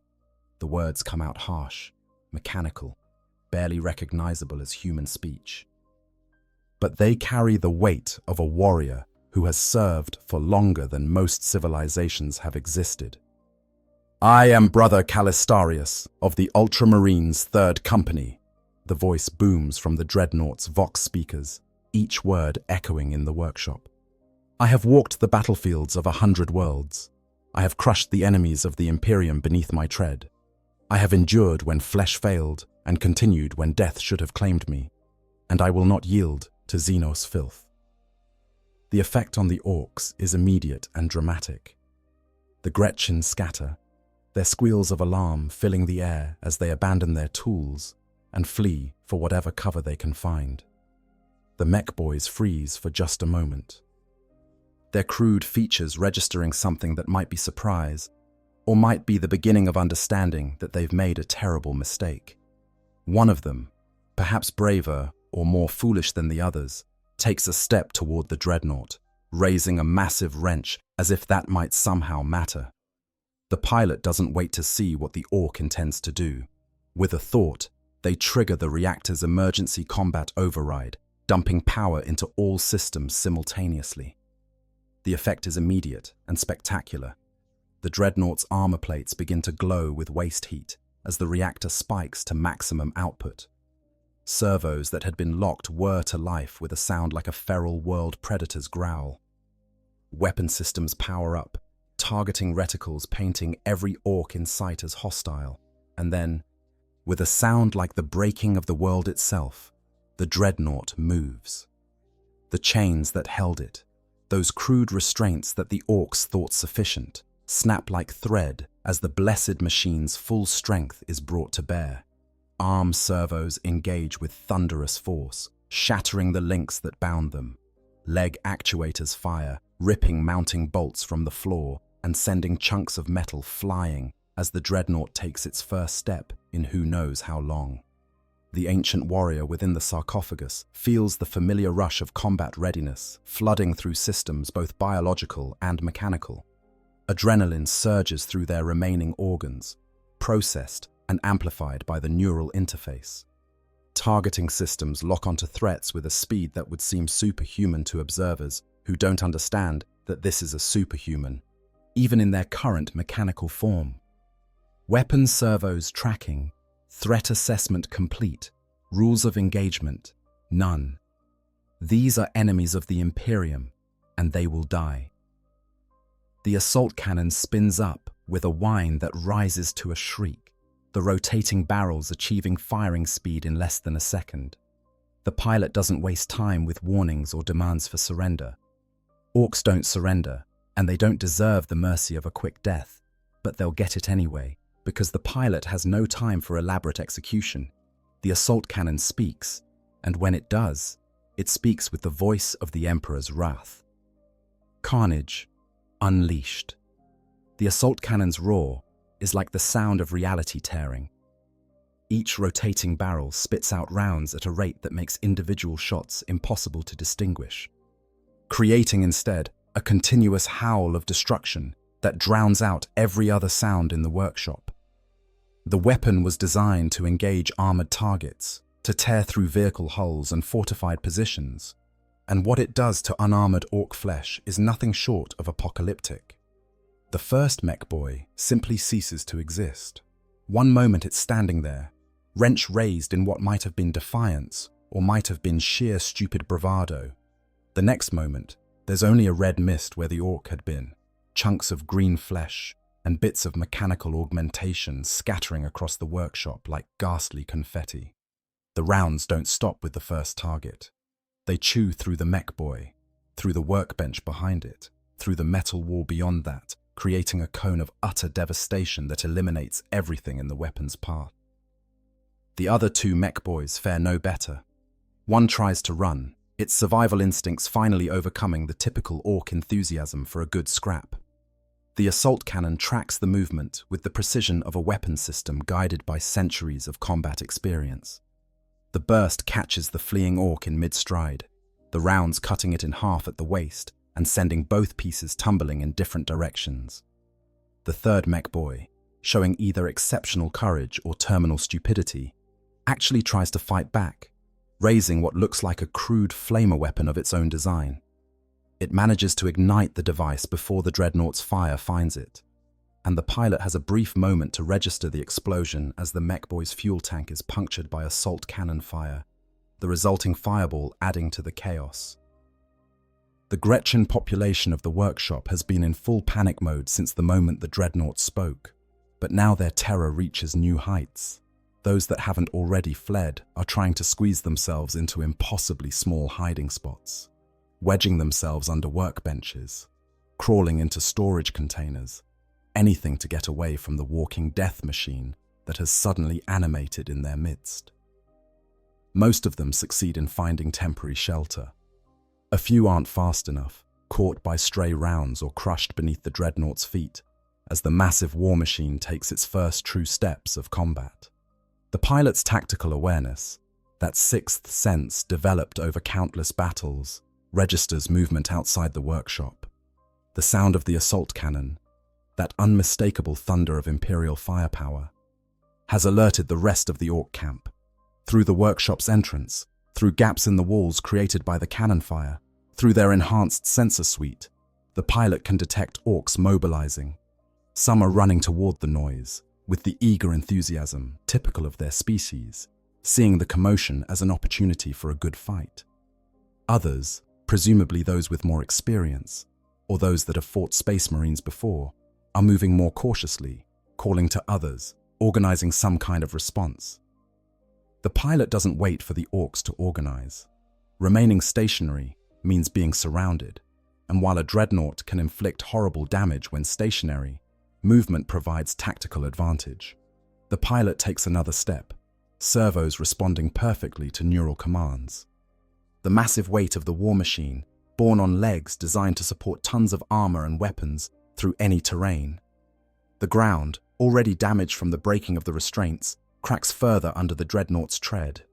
The words come out harsh, mechanical, barely recognizable as human speech. But they carry the weight of a warrior who has served for longer than most civilizations have existed. I am Brother Calistarius of the Ultramarines 3rd Company. The voice booms from the Dreadnought's Vox speakers, each word echoing in the workshop. I have walked the battlefields of 100 worlds. I have crushed the enemies of the Imperium beneath my tread. I have endured when flesh failed and continued when death should have claimed me, and I will not yield to Xenos filth. The effect on the orcs is immediate and dramatic. The Gretchen scatter, their squeals of alarm filling the air as they abandon their tools and flee for whatever cover they can find. The mech boys freeze for just a moment, their crude features registering something that might be surprise, or might be the beginning of understanding that they've made a terrible mistake. One of them, perhaps braver or more foolish than the others, takes a step toward the Dreadnought, raising a massive wrench as if that might somehow matter. The pilot doesn't wait to see what the orc intends to do. With a thought, they trigger the reactor's emergency combat override, dumping power into all systems simultaneously. The effect is immediate and spectacular. The Dreadnought's armor plates begin to glow with waste heat as the reactor spikes to maximum output. Servos that had been locked whir to life with a sound like a feral world predator's growl. Weapon systems power up, targeting reticles painting every orc in sight as hostile. And then, with a sound like the breaking of the world itself, the Dreadnought moves. The chains that held it, those crude restraints that the orcs thought sufficient, snap like thread as the blessed machine's full strength is brought to bear. Arm servos engage with thunderous force, shattering the links that bound them. Leg actuators fire, ripping mounting bolts from the floor and sending chunks of metal flying as the Dreadnought takes its first step in who knows how long. The ancient warrior within the sarcophagus feels the familiar rush of combat readiness flooding through systems both biological and mechanical. Adrenaline surges through their remaining organs, processed and amplified by the neural interface. Targeting systems lock onto threats with a speed that would seem superhuman to observers who don't understand that this is a superhuman, even in their current mechanical form. Weapon servos tracking, threat assessment complete, rules of engagement, none. These are enemies of the Imperium, and they will die. The assault cannon spins up with a whine that rises to a shriek, the rotating barrels achieving firing speed in less than a second. The pilot doesn't waste time with warnings or demands for surrender. Orcs don't surrender, and they don't deserve the mercy of a quick death, but they'll get it anyway, because the pilot has no time for elaborate execution. The assault cannon speaks, and when it does, it speaks with the voice of the Emperor's wrath. Carnage, unleashed. The assault cannon's roar is like the sound of reality tearing. Each rotating barrel spits out rounds at a rate that makes individual shots impossible to distinguish, creating instead a continuous howl of destruction that drowns out every other sound in the workshop. The weapon was designed to engage armored targets, to tear through vehicle hulls and fortified positions, and what it does to unarmored orc flesh is nothing short of apocalyptic. The first mech boy simply ceases to exist. One moment it's standing there, wrench raised in what might have been defiance or might have been sheer stupid bravado. The next moment, there's only a red mist where the orc had been, chunks of green flesh and bits of mechanical augmentation scattering across the workshop like ghastly confetti. The rounds don't stop with the first target. They chew through the mech boy, through the workbench behind it, through the metal wall beyond that, creating a cone of utter devastation that eliminates everything in the weapon's path. The other two mech boys fare no better. One tries to run, its survival instincts finally overcoming the typical orc enthusiasm for a good scrap. The assault cannon tracks the movement with the precision of a weapon system guided by centuries of combat experience. The burst catches the fleeing orc in mid-stride, the rounds cutting it in half at the waist and sending both pieces tumbling in different directions. The third mech boy, showing either exceptional courage or terminal stupidity, actually tries to fight back, raising what looks like a crude flamer weapon of its own design. It manages to ignite the device before the Dreadnought's fire finds it, and the pilot has a brief moment to register the explosion as the mech boy's fuel tank is punctured by assault cannon fire, the resulting fireball adding to the chaos. The Gretchen population of the workshop has been in full panic mode since the moment the Dreadnought spoke, but now their terror reaches new heights. Those that haven't already fled are trying to squeeze themselves into impossibly small hiding spots. wedging themselves under workbenches, crawling into storage containers, anything to get away from the walking death machine that has suddenly animated in their midst. Most of them succeed in finding temporary shelter. A few aren't fast enough, caught by stray rounds or crushed beneath the Dreadnought's feet, as the massive war machine takes its first true steps of combat. The pilot's tactical awareness, that sixth sense developed over countless battles, registers movement outside the workshop. The sound of the assault cannon, that unmistakable thunder of Imperial firepower, has alerted the rest of the Orc camp. Through the workshop's entrance, through gaps in the walls created by the cannon fire, through their enhanced sensor suite, the pilot can detect Orcs mobilizing. Some are running toward the noise, with the eager enthusiasm typical of their species, seeing the commotion as an opportunity for a good fight. Others, presumably those with more experience, or those that have fought Space Marines before, are moving more cautiously, calling to others, organizing some kind of response. The pilot doesn't wait for the Orcs to organize. Remaining stationary means being surrounded, and while a Dreadnought can inflict horrible damage when stationary, movement provides tactical advantage. The pilot takes another step, servos responding perfectly to neural commands. The massive weight of the war machine, borne on legs designed to support tons of armor and weapons through any terrain. The ground, already damaged from the breaking of the restraints, cracks further under the Dreadnought's tread.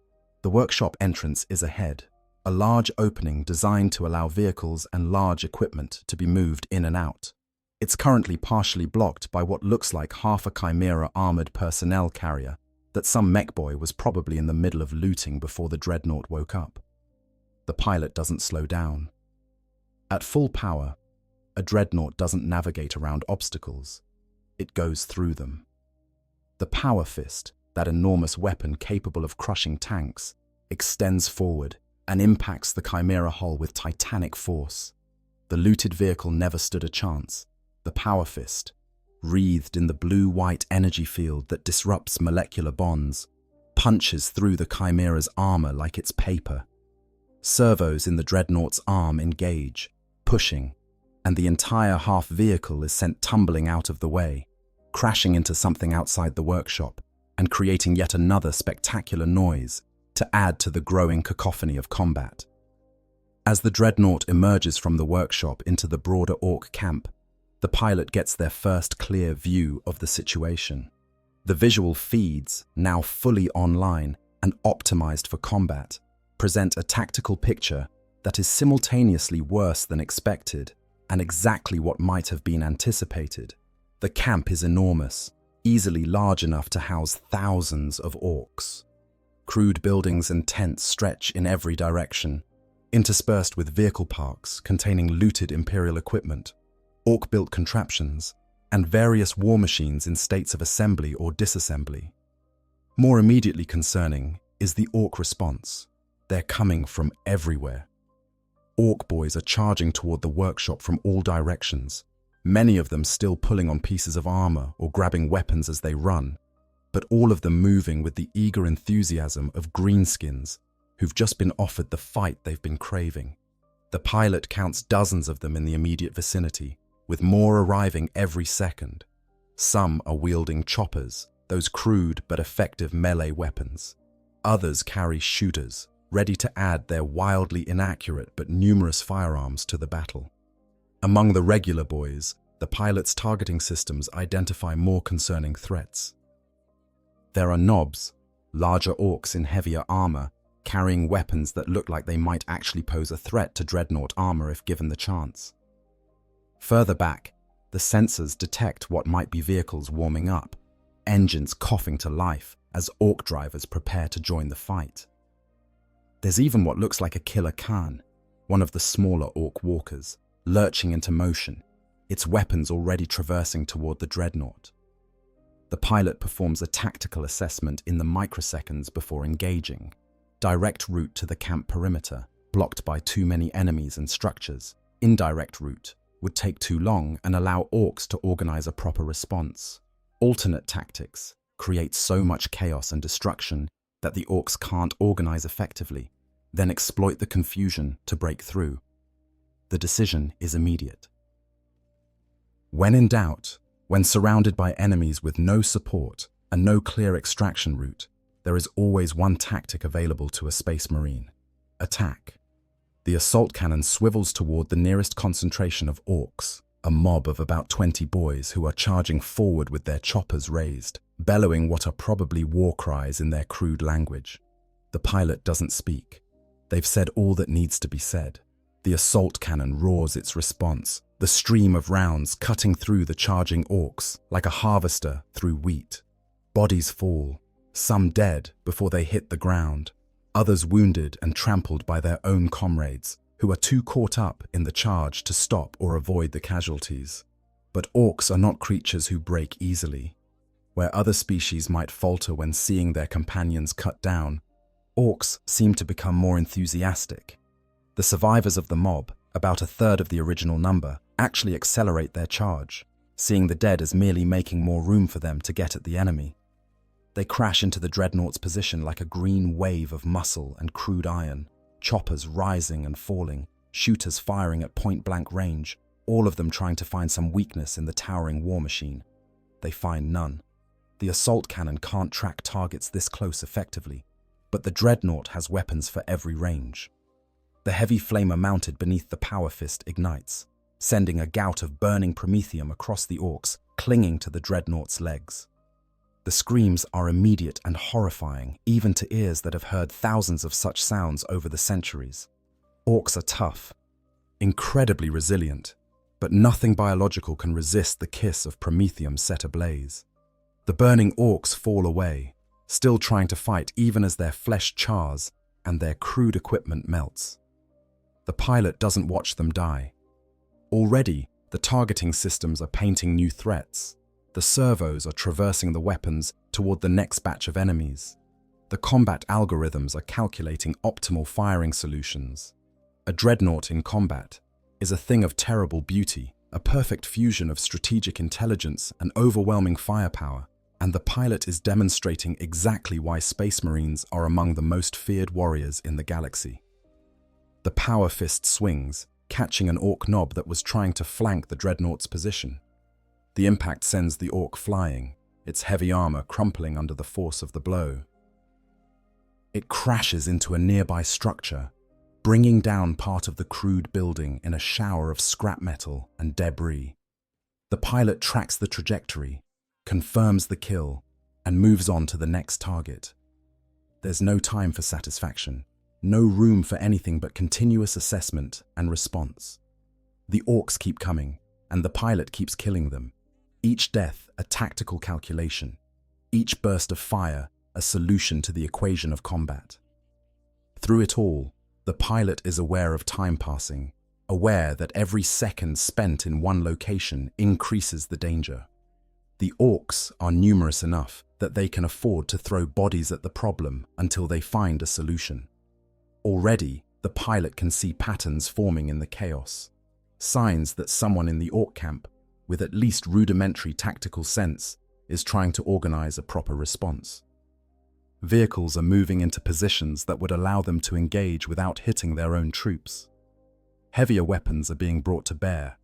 The workshop entrance is ahead, a large opening designed to allow vehicles and large equipment to be moved in and out. It's currently partially blocked by what looks like half a Chimera armored personnel carrier that some mech boy was probably in the middle of looting before the Dreadnought woke up. The pilot doesn't slow down. At full power, a Dreadnought doesn't navigate around obstacles. It goes through them. The Power Fist, that enormous weapon capable of crushing tanks, extends forward and impacts the Chimera hull with titanic force. The looted vehicle never stood a chance. The Power Fist, wreathed in the blue-white energy field that disrupts molecular bonds, punches through the Chimera's armor like it's paper. Servos in the Dreadnought's arm engage, pushing, and the entire half vehicle is sent tumbling out of the way, crashing into something outside the workshop and creating yet another spectacular noise to add to the growing cacophony of combat. As the Dreadnought emerges from the workshop into the broader Orc camp, the pilot gets their first clear view of the situation. The visual feeds, now fully online and optimized for combat, present a tactical picture that is simultaneously worse than expected and exactly what might have been anticipated. The camp is enormous, easily large enough to house thousands of Orcs. Crude buildings and tents stretch in every direction, interspersed with vehicle parks containing looted Imperial equipment, Orc-built contraptions, and various war machines in states of assembly or disassembly. More immediately concerning is the Orc response. They're coming from everywhere. Orc boys are charging toward the workshop from all directions, many of them still pulling on pieces of armor or grabbing weapons as they run, but all of them moving with the eager enthusiasm of greenskins who've just been offered the fight they've been craving. The pilot counts dozens of them in the immediate vicinity, with more arriving every second. Some are wielding choppers, those crude but effective melee weapons. Others carry shooters, ready to add their wildly inaccurate but numerous firearms to the battle. Among the regular boys, the pilot's targeting systems identify more concerning threats. There are knobs, larger Orcs in heavier armor, carrying weapons that look like they might actually pose a threat to Dreadnought armor if given the chance. Further back, the sensors detect what might be vehicles warming up, engines coughing to life as Orc drivers prepare to join the fight. There's even what looks like a killer Khan, one of the smaller Orc walkers, lurching into motion, its weapons already traversing toward the Dreadnought. The pilot performs a tactical assessment in the microseconds before engaging. Direct route to the camp perimeter, blocked by too many enemies and structures. Indirect route would take too long and allow Orcs to organize a proper response. Alternate tactics create so much chaos and destruction that the Orcs can't organize effectively, then exploit the confusion to break through. The decision is immediate. When in doubt, when surrounded by enemies with no support and no clear extraction route, there is always one tactic available to a Space Marine: attack. The assault cannon swivels toward the nearest concentration of orcs, a mob of about 20 boys who are charging forward with their choppers raised, bellowing what are probably war cries in their crude language. The pilot doesn't speak. They've said all that needs to be said. The assault cannon roars its response, the stream of rounds cutting through the charging orcs like a harvester through wheat. Bodies fall, some dead before they hit the ground, others wounded and trampled by their own comrades, who are too caught up in the charge to stop or avoid the casualties. But orcs are not creatures who break easily. Where other species might falter when seeing their companions cut down, orcs seem to become more enthusiastic. The survivors of the mob, about a third of the original number, actually accelerate their charge, seeing the dead as merely making more room for them to get at the enemy. They crash into the Dreadnought's position like a green wave of muscle and crude iron, choppers rising and falling, shooters firing at point-blank range, all of them trying to find some weakness in the towering war machine. They find none. The assault cannon can't track targets this close effectively, but the Dreadnought has weapons for every range. The heavy flamer mounted beneath the power fist ignites, sending a gout of burning promethium across the orcs, clinging to the Dreadnought's legs. The screams are immediate and horrifying, even to ears that have heard thousands of such sounds over the centuries. Orcs are tough, incredibly resilient, but nothing biological can resist the kiss of promethium set ablaze. The burning orcs fall away, still trying to fight even as their flesh chars and their crude equipment melts. The pilot doesn't watch them die. Already, the targeting systems are painting new threats. The servos are traversing the weapons toward the next batch of enemies. The combat algorithms are calculating optimal firing solutions. A Dreadnought in combat is a thing of terrible beauty, a perfect fusion of strategic intelligence and overwhelming firepower, and the pilot is demonstrating exactly why Space Marines are among the most feared warriors in the galaxy. The power fist swings, catching an orc knob that was trying to flank the Dreadnought's position. The impact sends the orc flying, its heavy armor crumpling under the force of the blow. It crashes into a nearby structure, bringing down part of the crude building in a shower of scrap metal and debris. The pilot tracks the trajectory, confirms the kill, and moves on to the next target. There's no time for satisfaction, no room for anything but continuous assessment and response. The orcs keep coming, and the pilot keeps killing them. Each death a tactical calculation, each burst of fire a solution to the equation of combat. Through it all, the pilot is aware of time passing, aware that every second spent in one location increases the danger. The orcs are numerous enough that they can afford to throw bodies at the problem until they find a solution. Already, the pilot can see patterns forming in the chaos, signs that someone in the orc camp, with at least rudimentary tactical sense, is trying to organize a proper response. Vehicles are moving into positions that would allow them to engage without hitting their own troops. Heavier weapons are being brought to bear,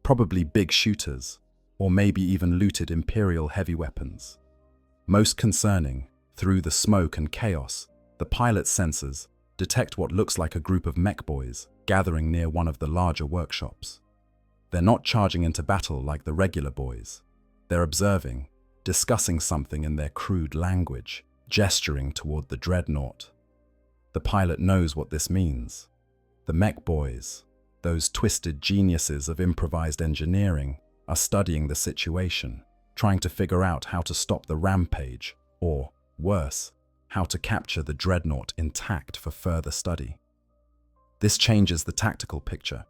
probably big shooters, or maybe even looted Imperial heavy weapons. Most concerning, through the smoke and chaos, the pilot's sensors detect what looks like a group of mech boys gathering near one of the larger workshops. They're not charging into battle like the regular boys. They're observing, discussing something in their crude language, gesturing toward the Dreadnought. The pilot knows what this means. The mech boys, those twisted geniuses of improvised engineering, are studying the situation, trying to figure out how to stop the rampage, or, worse, how to capture the Dreadnought intact for further study. This changes the tactical picture.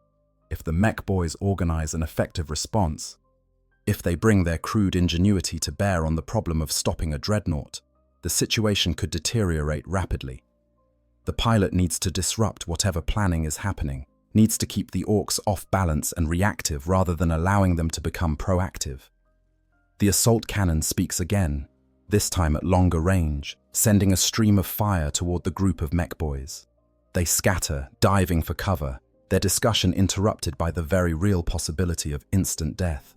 If the mech boys organize an effective response, if they bring their crude ingenuity to bear on the problem of stopping a Dreadnought, the situation could deteriorate rapidly. The pilot needs to disrupt whatever planning is happening, needs to keep the orcs off balance and reactive rather than allowing them to become proactive. The assault cannon speaks again, this time at longer range, sending a stream of fire toward the group of mech boys. They scatter, diving for cover, their discussion interrupted by the very real possibility of instant death.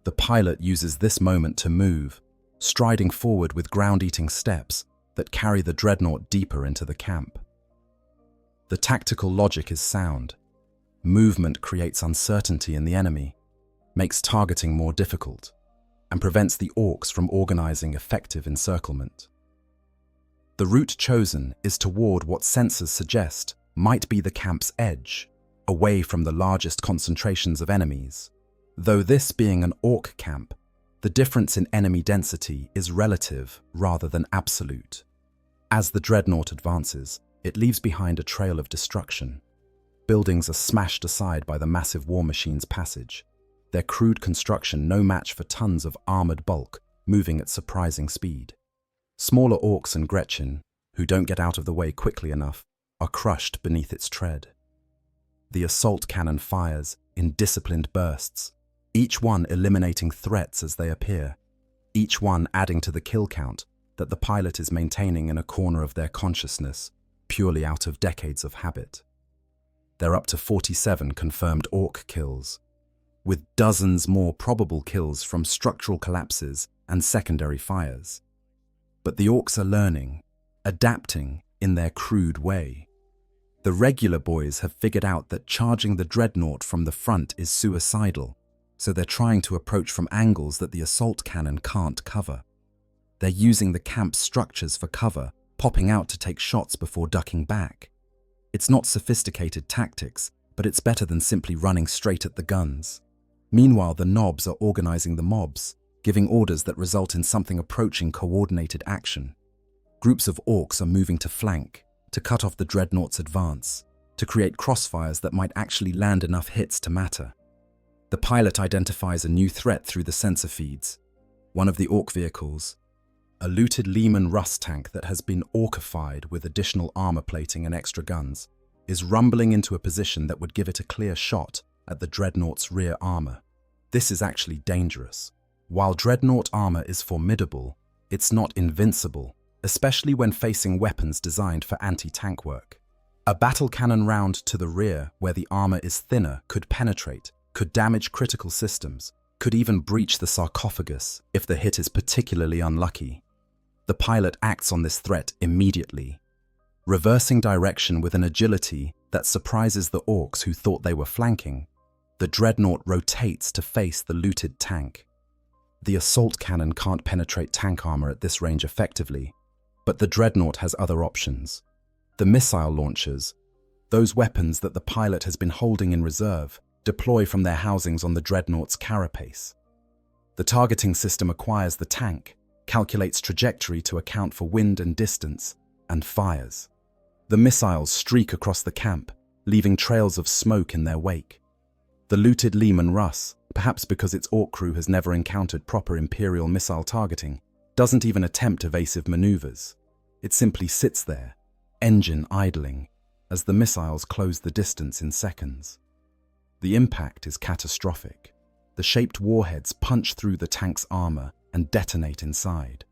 The pilot uses this moment to move, striding forward with ground-eating steps that carry the Dreadnought deeper into the camp. The tactical logic is sound. Movement creates uncertainty in the enemy, makes targeting more difficult, and prevents the orcs from organizing effective encirclement. The route chosen is toward what sensors suggest might be the camp's edge, away from the largest concentrations of enemies. Though this being an orc camp, the difference in enemy density is relative rather than absolute. As the Dreadnought advances, it leaves behind a trail of destruction. Buildings are smashed aside by the massive war machine's passage, their crude construction no match for tons of armored bulk moving at surprising speed. Smaller orcs and Gretchen, who don't get out of the way quickly enough, are crushed beneath its tread. The assault cannon fires in disciplined bursts, each one eliminating threats as they appear, each one adding to the kill count that the pilot is maintaining in a corner of their consciousness, purely out of decades of habit. They're up to 47 confirmed orc kills, with dozens more probable kills from structural collapses and secondary fires. But the orcs are learning, adapting in their crude way. The regular boys have figured out that charging the Dreadnought from the front is suicidal, so they're trying to approach from angles that the assault cannon can't cover. They're using the camp's structures for cover, popping out to take shots before ducking back. It's not sophisticated tactics, but it's better than simply running straight at the guns. Meanwhile, the knobs are organizing the mobs, giving orders that result in something approaching coordinated action. Groups of orcs are moving to flank, to cut off the Dreadnought's advance, to create crossfires that might actually land enough hits to matter. The pilot identifies a new threat through the sensor feeds. One of the orc vehicles, a looted Lehman Russ tank that has been orcified with additional armor plating and extra guns, is rumbling into a position that would give it a clear shot at the Dreadnought's rear armor. This is actually dangerous. While Dreadnought armor is formidable, it's not invincible, especially when facing weapons designed for anti-tank work. A battle cannon round to the rear, where the armor is thinner, could penetrate, could damage critical systems, could even breach the sarcophagus if the hit is particularly unlucky. The pilot acts on this threat immediately, reversing direction with an agility that surprises the orcs who thought they were flanking. The Dreadnought rotates to face the looted tank. The assault cannon can't penetrate tank armor at this range effectively, but the Dreadnought has other options. The missile launchers, those weapons that the pilot has been holding in reserve, deploy from their housings on the Dreadnought's carapace. The targeting system acquires the tank, calculates trajectory to account for wind and distance, and fires. The missiles streak across the camp, leaving trails of smoke in their wake. The looted Lehman Russ, perhaps because its orc crew has never encountered proper Imperial missile targeting, doesn't even attempt evasive maneuvers. It simply sits there, engine idling, as the missiles close the distance in seconds. The impact is catastrophic. The shaped warheads punch through the tank's armor and detonate inside,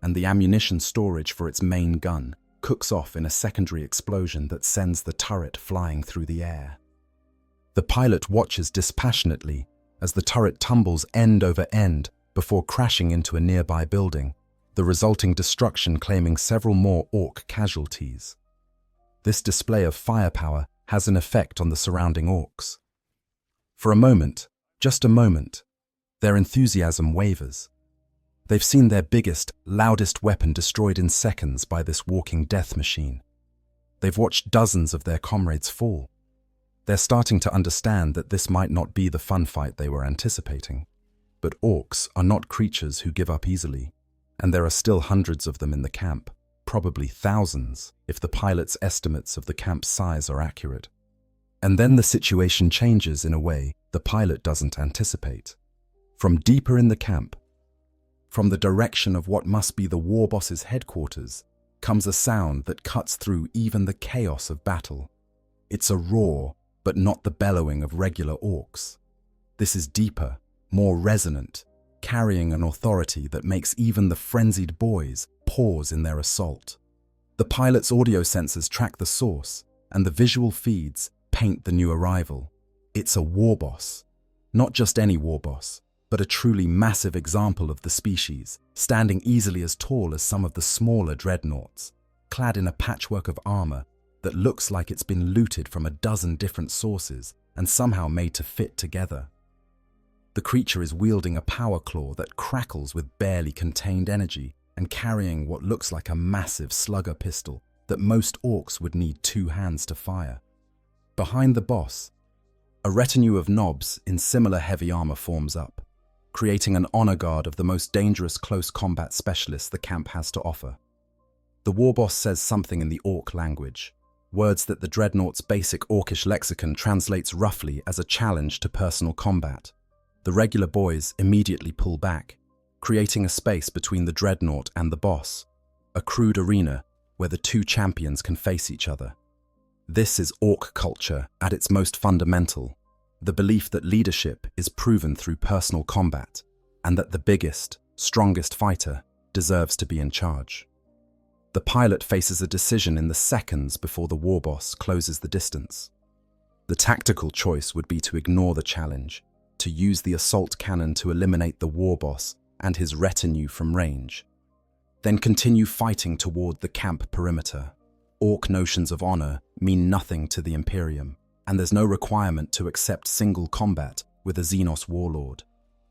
and the ammunition storage for its main gun cooks off in a secondary explosion that sends the turret flying through the air. The pilot watches dispassionately as the turret tumbles end over end before crashing into a nearby building, the resulting destruction claiming several more orc casualties. This display of firepower has an effect on the surrounding orcs. For a moment, just a moment, their enthusiasm wavers. They've seen their biggest, loudest weapon destroyed in seconds by this walking death machine. They've watched dozens of their comrades fall. They're starting to understand that this might not be the fun fight they were anticipating. But orcs are not creatures who give up easily, and there are still hundreds of them in the camp, probably thousands if the pilot's estimates of the camp's size are accurate. And then the situation changes in a way the pilot doesn't anticipate. From deeper in the camp, from the direction of what must be the war boss's headquarters, comes a sound that cuts through even the chaos of battle. It's a roar, but not the bellowing of regular orcs. This is deeper, more resonant, carrying an authority that makes even the frenzied boys pause in their assault. The pilot's audio sensors track the source, and the visual feeds, paint the new arrival. It's a war boss. Not just any war boss, but a truly massive example of the species, standing easily as tall as some of the smaller dreadnoughts, clad in a patchwork of armor that looks like it's been looted from a dozen different sources and somehow made to fit together. The creature is wielding a power claw that crackles with barely contained energy and carrying what looks like a massive slugger pistol that most orcs would need 2 hands to fire. Behind the boss, a retinue of knobs in similar heavy armor forms up, creating an honor guard of the most dangerous close combat specialists the camp has to offer. The warboss says something in the orc language, words that the Dreadnought's basic orcish lexicon translates roughly as a challenge to personal combat. The regular boys immediately pull back, creating a space between the Dreadnought and the boss, a crude arena where the 2 champions can face each other. This is orc culture at its most fundamental, the belief that leadership is proven through personal combat, and that the biggest, strongest fighter deserves to be in charge. The pilot faces a decision in the seconds before the warboss closes the distance. The tactical choice would be to ignore the challenge, to use the assault cannon to eliminate the warboss and his retinue from range, then continue fighting toward the camp perimeter. Orc notions of honor mean nothing to the Imperium, and there's no requirement to accept single combat with a Xenos warlord.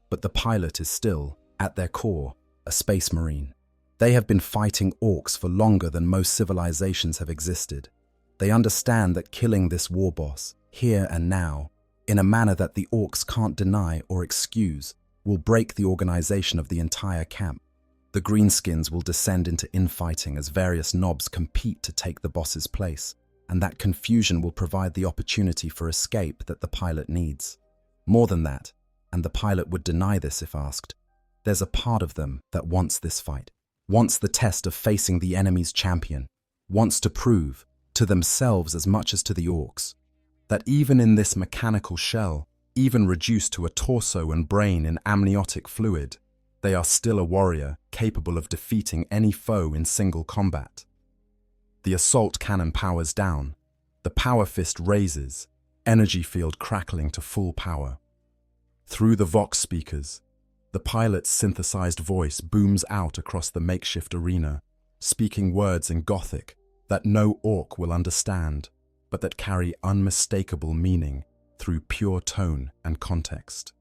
But the pilot is still, at their core, a space marine. They have been fighting orcs for longer than most civilizations have existed. They understand that killing this warboss, here and now, in a manner that the orcs can't deny or excuse, will break the organization of the entire camp. The greenskins will descend into infighting as various knobs compete to take the boss's place, and that confusion will provide the opportunity for escape that the pilot needs. More than that, and the pilot would deny this if asked, there's a part of them that wants this fight, wants the test of facing the enemy's champion, wants to prove, to themselves as much as to the orcs, that even in this mechanical shell, even reduced to a torso and brain in amniotic fluid, they are still a warrior capable of defeating any foe in single combat. The assault cannon powers down, the power fist raises, energy field crackling to full power. Through the Vox speakers, the pilot's synthesized voice booms out across the makeshift arena, speaking words in Gothic that no orc will understand, but that carry unmistakable meaning through pure tone and context.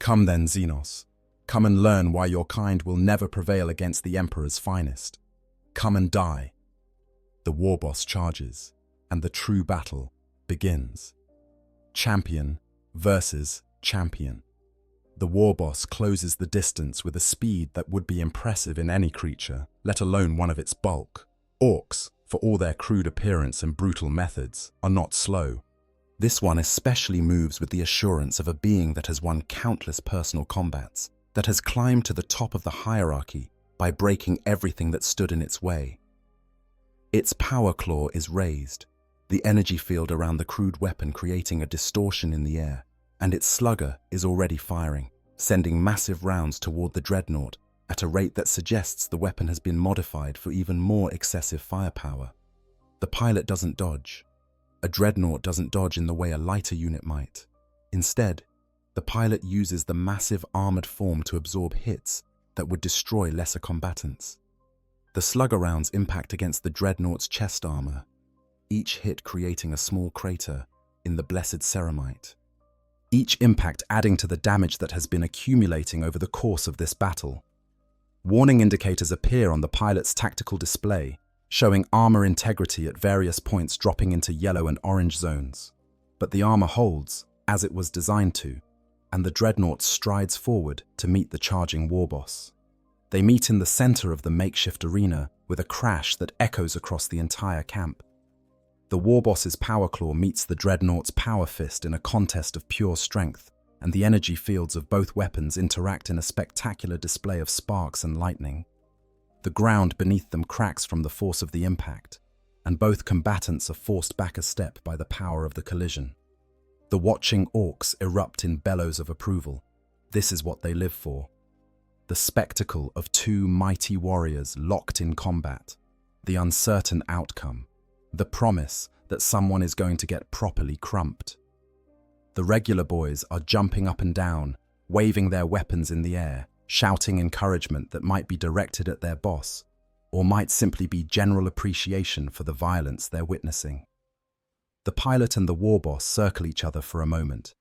Come then, Xenos. Come and learn why your kind will never prevail against the Emperor's finest. Come and die. The warboss charges, and the true battle begins. Champion versus champion. The warboss closes the distance with a speed that would be impressive in any creature, let alone one of its bulk. Orcs, for all their crude appearance and brutal methods, are not slow. This one especially moves with the assurance of a being that has won countless personal combats, that has climbed to the top of the hierarchy by breaking everything that stood in its way. Its power claw is raised, the energy field around the crude weapon creating a distortion in the air, and its slugger is already firing, sending massive rounds toward the Dreadnought at a rate that suggests the weapon has been modified for even more excessive firepower. The pilot doesn't dodge. A Dreadnought doesn't dodge in the way a lighter unit might. Instead, the pilot uses the massive armored form to absorb hits that would destroy lesser combatants. The slugger rounds impact against the Dreadnought's chest armor, each hit creating a small crater in the blessed ceramite. Each impact adding to the damage that has been accumulating over the course of this battle. Warning indicators appear on the pilot's tactical display, showing armor integrity at various points dropping into yellow and orange zones. But the armor holds, as it was designed to, and the Dreadnought strides forward to meet the charging warboss. They meet in the center of the makeshift arena with a crash that echoes across the entire camp. The warboss's power claw meets the Dreadnought's power fist in a contest of pure strength, and the energy fields of both weapons interact in a spectacular display of sparks and lightning. The ground beneath them cracks from the force of the impact, and both combatants are forced back a step by the power of the collision. The watching orcs erupt in bellows of approval. This is what they live for. The spectacle of 2 mighty warriors locked in combat. The uncertain outcome. The promise that someone is going to get properly crumped. The regular boys are jumping up and down, waving their weapons in the air, shouting encouragement that might be directed at their boss, or might simply be general appreciation for the violence they're witnessing. The pilot and the war boss circle each other for a moment,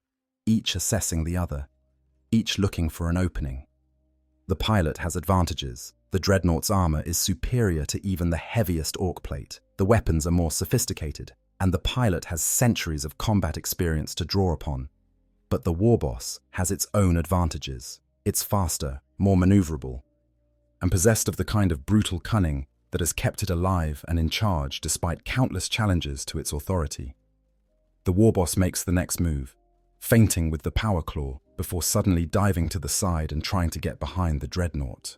each assessing the other, each looking for an opening. The pilot has advantages. The Dreadnought's armor is superior to even the heaviest orc plate. The weapons are more sophisticated, and the pilot has centuries of combat experience to draw upon. But the war boss has its own advantages. It's faster, more maneuverable, and possessed of the kind of brutal cunning that has kept it alive and in charge despite countless challenges to its authority. The war boss makes the next move, feinting with the power claw before suddenly diving to the side and trying to get behind the Dreadnought.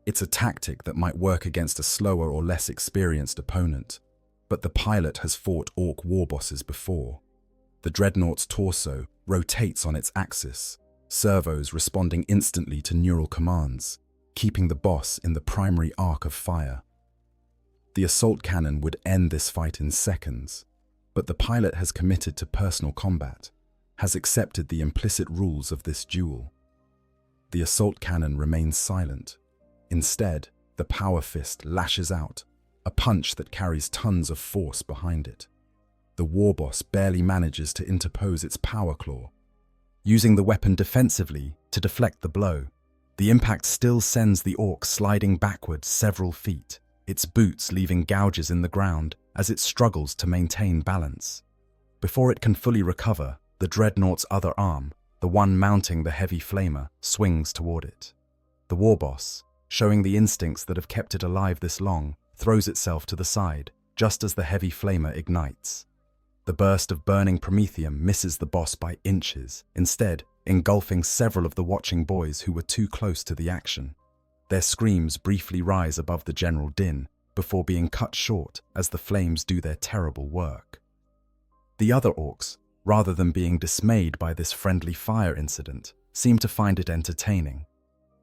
It's a tactic that might work against a slower or less experienced opponent, but the pilot has fought orc war bosses before. The Dreadnought's torso rotates on its axis, servos responding instantly to neural commands, keeping the boss in the primary arc of fire. The assault cannon would end this fight in seconds, but the pilot has committed to personal combat, has accepted the implicit rules of this duel. The assault cannon remains silent. Instead, the power fist lashes out, a punch that carries tons of force behind it. The war boss barely manages to interpose its power claw, using the weapon defensively to deflect the blow. The impact still sends the orc sliding backward several feet, its boots leaving gouges in the ground as it struggles to maintain balance. Before it can fully recover, the Dreadnought's other arm, the one mounting the heavy flamer, swings toward it. The war boss, showing the instincts that have kept it alive this long, throws itself to the side, just as the heavy flamer ignites. The burst of burning promethium misses the boss by inches, instead engulfing several of the watching boys who were too close to the action. Their screams briefly rise above the general din, before being cut short as the flames do their terrible work. The other orcs, rather than being dismayed by this friendly fire incident, seem to find it entertaining.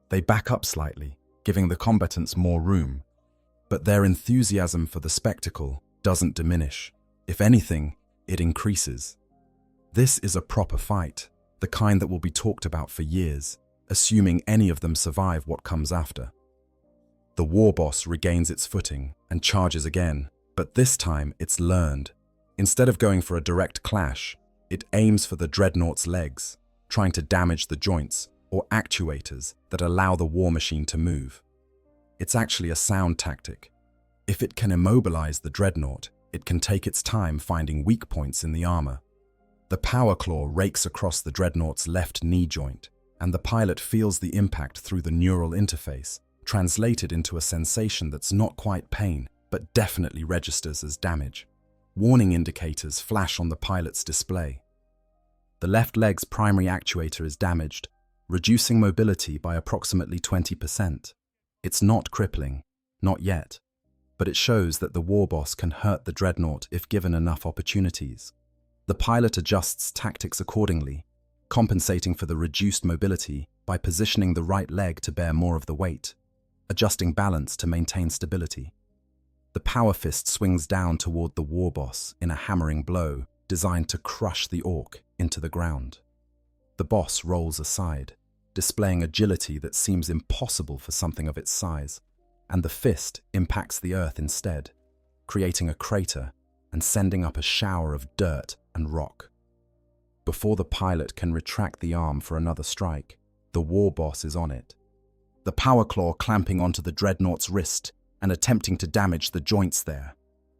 They back up slightly, giving the combatants more room, but their enthusiasm for the spectacle doesn't diminish. If anything, it increases. This is a proper fight, the kind that will be talked about for years, assuming any of them survive what comes after. The war boss regains its footing and charges again, but this time it's learned. Instead of going for a direct clash, it aims for the Dreadnought's legs, trying to damage the joints or actuators that allow the war machine to move. It's actually a sound tactic. If it can immobilize the Dreadnought, it can take its time finding weak points in the armor. The power claw rakes across the Dreadnought's left knee joint, and the pilot feels the impact through the neural interface, translated into a sensation that's not quite pain, but definitely registers as damage. Warning indicators flash on the pilot's display. The left leg's primary actuator is damaged, reducing mobility by approximately 20%. It's not crippling, not yet, but it shows that the war boss can hurt the Dreadnought if given enough opportunities. The pilot adjusts tactics accordingly, compensating for the reduced mobility by positioning the right leg to bear more of the weight, adjusting balance to maintain stability. The power fist swings down toward the war boss in a hammering blow designed to crush the orc into the ground. The boss rolls aside, displaying agility that seems impossible for something of its size, and the fist impacts the earth instead, creating a crater and sending up a shower of dirt and rock. Before the pilot can retract the arm for another strike, the war boss is on it. The power claw clamping onto the Dreadnought's wrist and attempting to damage the joints there.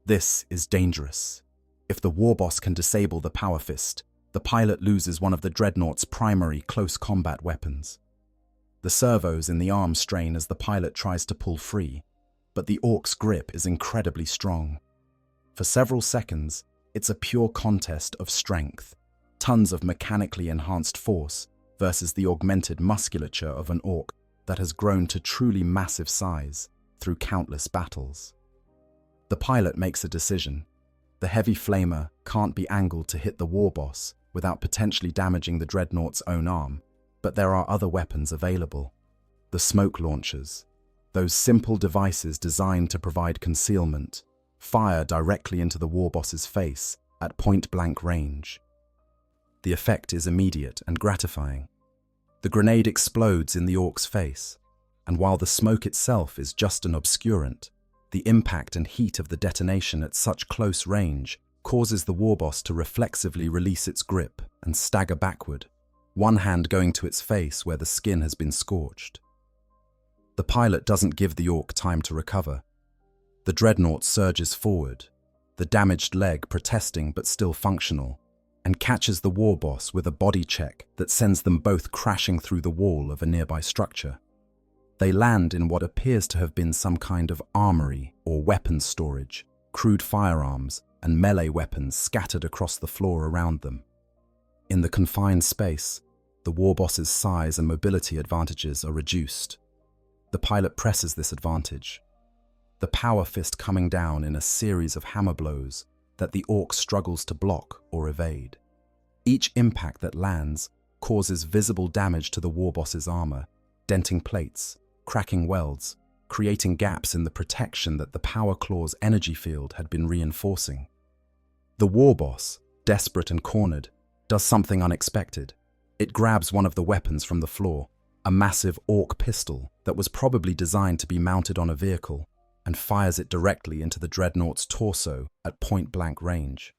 This is dangerous. If the war boss can disable the power fist, the pilot loses one of the Dreadnought's primary close combat weapons. The servos in the arm strain as the pilot tries to pull free, but the orc's grip is incredibly strong. For several seconds, it's a pure contest of strength, tons of mechanically enhanced force versus the augmented musculature of an orc that has grown to truly massive size through countless battles. The pilot makes a decision. The heavy flamer can't be angled to hit the war boss without potentially damaging the Dreadnought's own arm, but there are other weapons available. The smoke launchers, those simple devices designed to provide concealment, fire directly into the warboss's face at point-blank range. The effect is immediate and gratifying. The grenade explodes in the orc's face, and while the smoke itself is just an obscurant, the impact and heat of the detonation at such close range causes the warboss to reflexively release its grip and stagger backward, one hand going to its face where the skin has been scorched. The pilot doesn't give the orc time to recover. The Dreadnought surges forward, the damaged leg protesting but still functional, and catches the warboss with a body check that sends them both crashing through the wall of a nearby structure. They land in what appears to have been some kind of armory or weapons storage, crude firearms and melee weapons scattered across the floor around them. In the confined space, the warboss's size and mobility advantages are reduced. The pilot presses this advantage, the power fist coming down in a series of hammer blows that the orc struggles to block or evade. Each impact that lands causes visible damage to the warboss's armor, denting plates, cracking welds, creating gaps in the protection that the power claw's energy field had been reinforcing. The warboss, desperate and cornered, does something unexpected. It grabs one of the weapons from the floor, a massive orc pistol that was probably designed to be mounted on a vehicle, and fires it directly into the Dreadnought's torso at point-blank range.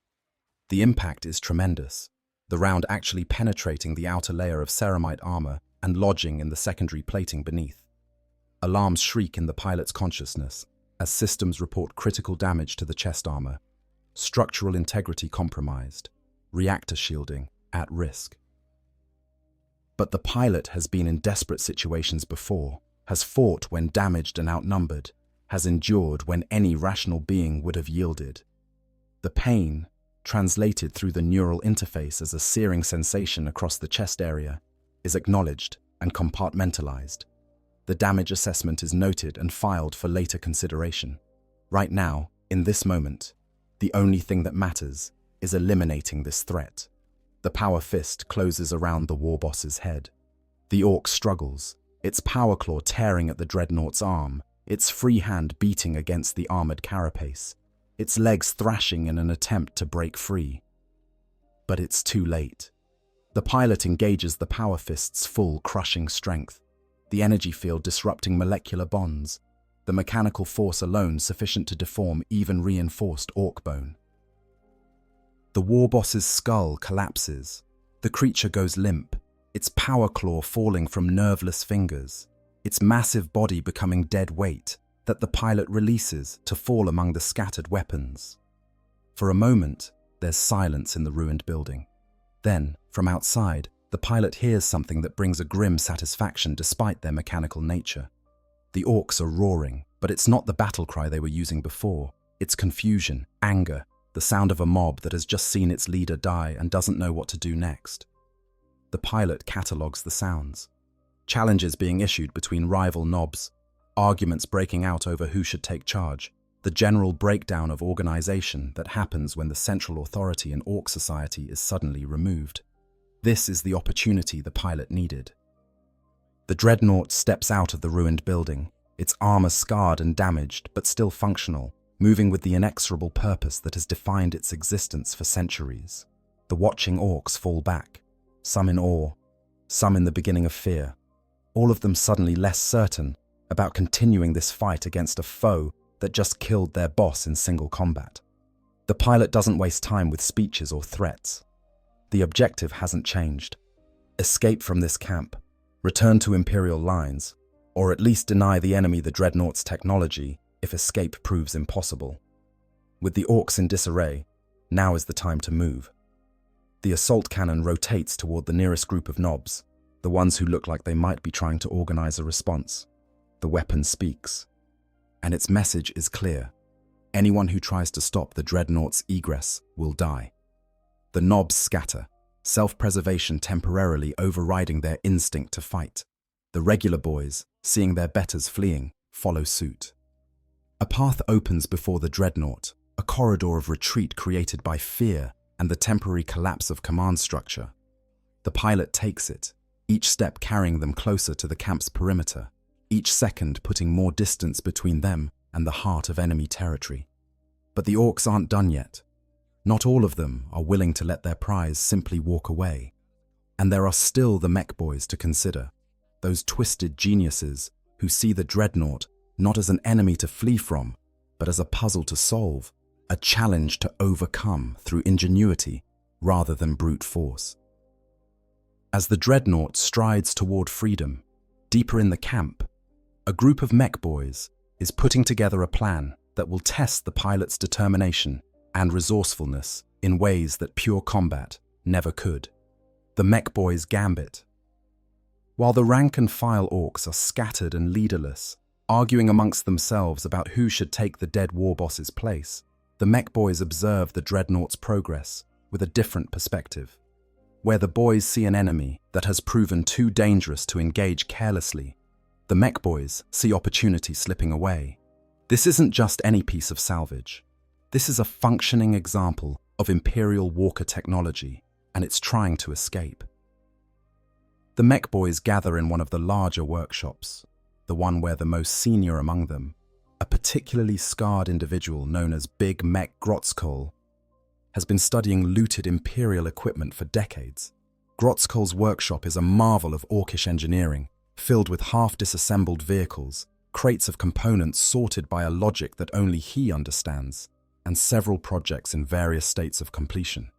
The impact is tremendous, the round actually penetrating the outer layer of ceramite armor and lodging in the secondary plating beneath. Alarms shriek in the pilot's consciousness as systems report critical damage to the chest armor, structural integrity compromised, reactor shielding at risk. But the pilot has been in desperate situations before, has fought when damaged and outnumbered, has endured when any rational being would have yielded. The pain, translated through the neural interface as a searing sensation across the chest area, is acknowledged and compartmentalized. The damage assessment is noted and filed for later consideration. Right now, in this moment, the only thing that matters is eliminating this threat. The power fist closes around the warboss's head. The orc struggles, its power claw tearing at the Dreadnought's arm, its free hand beating against the armored carapace, its legs thrashing in an attempt to break free. But it's too late. The pilot engages the power fist's full crushing strength, the energy field disrupting molecular bonds, the mechanical force alone sufficient to deform even reinforced orc bone. The warboss's skull collapses. The creature goes limp, its power claw falling from nerveless fingers, its massive body becoming dead weight that the pilot releases to fall among the scattered weapons. For a moment, there's silence in the ruined building. Then, from outside, the pilot hears something that brings a grim satisfaction despite their mechanical nature. The orcs are roaring, but it's not the battle cry they were using before. It's confusion, anger, the sound of a mob that has just seen its leader die and doesn't know what to do next. The pilot catalogues the sounds. Challenges being issued between rival nobs, arguments breaking out over who should take charge, the general breakdown of organization that happens when the central authority in orc society is suddenly removed. This is the opportunity the pilot needed. The Dreadnought steps out of the ruined building, its armor scarred and damaged but still functional, moving with the inexorable purpose that has defined its existence for centuries. The watching orcs fall back, some in awe, some in the beginning of fear, all of them suddenly less certain about continuing this fight against a foe that just killed their boss in single combat. The pilot doesn't waste time with speeches or threats. The objective hasn't changed. Escape from this camp, return to Imperial lines, or at least deny the enemy the Dreadnought's technology if escape proves impossible. With the orcs in disarray, now is the time to move. The assault cannon rotates toward the nearest group of nobs, the ones who look like they might be trying to organize a response. The weapon speaks, and its message is clear. Anyone who tries to stop the Dreadnought's egress will die. The nobs scatter, self-preservation temporarily overriding their instinct to fight. The regular boys, seeing their betters fleeing, follow suit. A path opens before the Dreadnought, a corridor of retreat created by fear and the temporary collapse of command structure. The pilot takes it, each step carrying them closer to the camp's perimeter, each second putting more distance between them and the heart of enemy territory. But the orcs aren't done yet. Not all of them are willing to let their prize simply walk away. And there are still the mech boys to consider, those twisted geniuses who see the Dreadnought not as an enemy to flee from, but as a puzzle to solve, a challenge to overcome through ingenuity rather than brute force. As the Dreadnought strides toward freedom, deeper in the camp, a group of mech boys is putting together a plan that will test the pilot's determination and resourcefulness in ways that pure combat never could. The mech boys' gambit. While the rank-and-file orcs are scattered and leaderless, arguing amongst themselves about who should take the dead war boss's place, the mech boys observe the Dreadnought's progress with a different perspective. Where the boys see an enemy that has proven too dangerous to engage carelessly, the mech boys see opportunity slipping away. This isn't just any piece of salvage. This is a functioning example of Imperial walker technology, and it's trying to escape. The mech boys gather in one of the larger workshops, the one where the most senior among them, a particularly scarred individual known as Big Mech Grotzkohl, has been studying looted Imperial equipment for decades. Grotzkohl's workshop is a marvel of orcish engineering, filled with half-disassembled vehicles, crates of components sorted by a logic that only he understands, and several projects in various states of completion.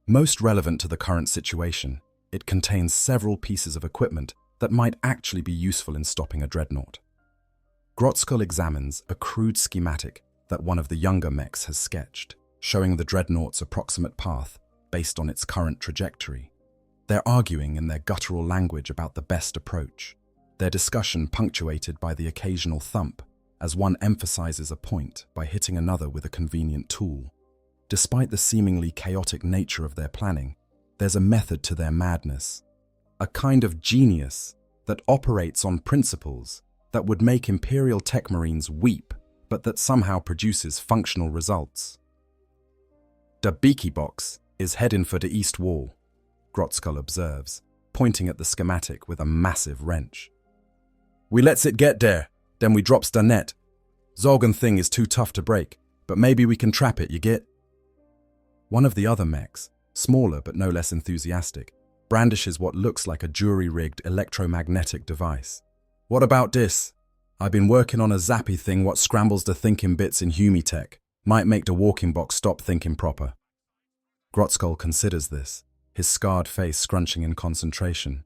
Most relevant to the current situation, it contains several pieces of equipment that might actually be useful in stopping a Dreadnought. Grotzkohl examines a crude schematic that one of the younger mechs has sketched, showing the Dreadnought's approximate path based on its current trajectory. They're arguing in their guttural language about the best approach, their discussion punctuated by the occasional thump as one emphasizes a point by hitting another with a convenient tool. Despite the seemingly chaotic nature of their planning, there's a method to their madness, a kind of genius that operates on principles that would make Imperial tech marines weep, but that somehow produces functional results. "The beaky box is heading for the east wall," Grotzkohl observes, pointing at the schematic with a massive wrench. "We lets it get there, then we drops the net. Zorgon thing is too tough to break, but maybe we can trap it, you get?" One of the other mechs, smaller but no less enthusiastic, brandishes what looks like a jury-rigged electromagnetic device. "What about this? I've been working on a zappy thing what scrambles the thinking bits in Humitech. Might make the walking box stop thinking proper." Grotzkohl considers this, his scarred face scrunching in concentration.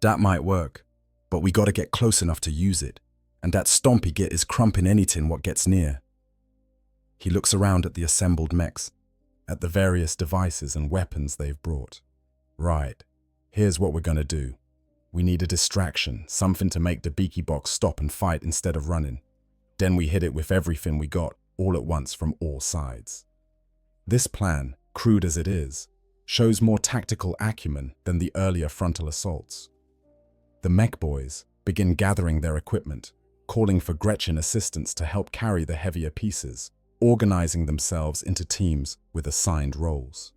"That might work, but we gotta get close enough to use it, and that stompy git is crumping anything what gets near." He looks around at the assembled mechs, at the various devices and weapons they've brought. "Right, here's what we're gonna do. We need a distraction, something to make the beaky box stop and fight instead of running. Then we hit it with everything we got, all at once from all sides." This plan, crude as it is, shows more tactical acumen than the earlier frontal assaults. The mech boys begin gathering their equipment, calling for Gretchen assistance to help carry the heavier pieces, organizing themselves into teams with assigned roles.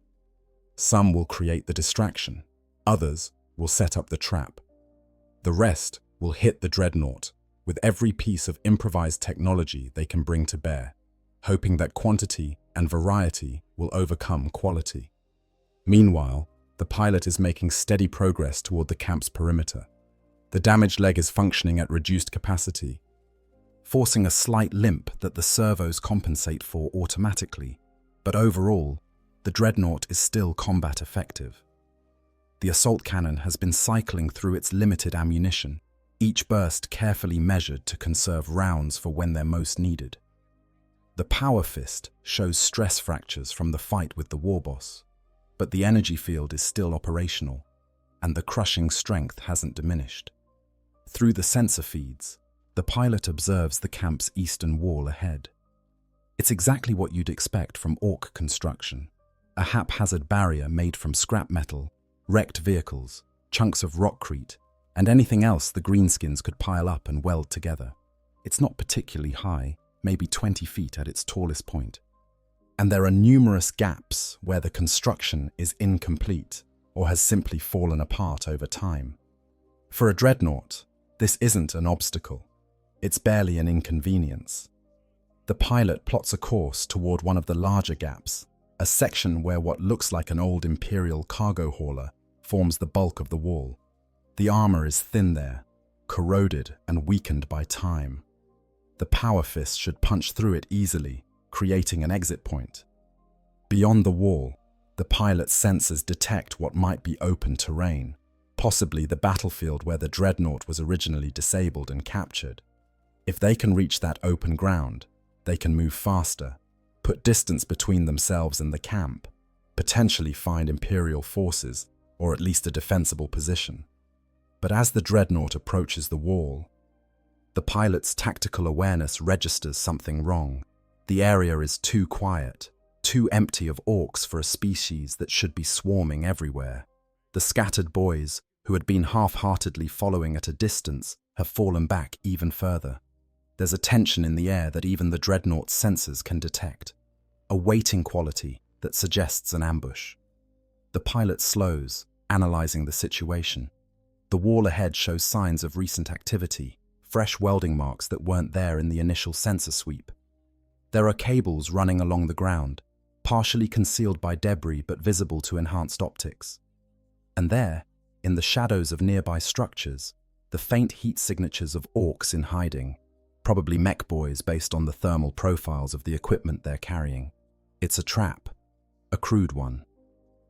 Some will create the distraction, others will set up the trap. The rest will hit the Dreadnought with every piece of improvised technology they can bring to bear, hoping that quantity and variety will overcome quality. Meanwhile, the pilot is making steady progress toward the camp's perimeter. The damaged leg is functioning at reduced capacity, forcing a slight limp that the servos compensate for automatically, but overall, the Dreadnought is still combat effective. The assault cannon has been cycling through its limited ammunition, each burst carefully measured to conserve rounds for when they're most needed. The power fist shows stress fractures from the fight with the warboss, but the energy field is still operational, and the crushing strength hasn't diminished. Through the sensor feeds, the pilot observes the camp's eastern wall ahead. It's exactly what you'd expect from orc construction, a haphazard barrier made from scrap metal, wrecked vehicles, chunks of rockcrete, and anything else the greenskins could pile up and weld together. It's not particularly high, maybe 20 feet at its tallest point. And there are numerous gaps where the construction is incomplete or has simply fallen apart over time. For a Dreadnought, this isn't an obstacle. It's barely an inconvenience. The pilot plots a course toward one of the larger gaps, a section where what looks like an old Imperial cargo hauler forms the bulk of the wall. The armor is thin there, corroded and weakened by time. The power fist should punch through it easily, creating an exit point. Beyond the wall, the pilot's sensors detect what might be open terrain, possibly the battlefield where the Dreadnought was originally disabled and captured. If they can reach that open ground, they can move faster, put distance between themselves and the camp, potentially find Imperial forces, or at least a defensible position. But as the Dreadnought approaches the wall, the pilot's tactical awareness registers something wrong. The area is too quiet, too empty of orcs for a species that should be swarming everywhere. The scattered boys, who had been half-heartedly following at a distance, have fallen back even further. There's a tension in the air that even the Dreadnought's sensors can detect, a waiting quality that suggests an ambush. The pilot slows, analyzing the situation. The wall ahead shows signs of recent activity, fresh welding marks that weren't there in the initial sensor sweep. There are cables running along the ground, partially concealed by debris but visible to enhanced optics. And there, in the shadows of nearby structures, the faint heat signatures of orcs in hiding, probably mech boys based on the thermal profiles of the equipment they're carrying. It's a trap, a crude one.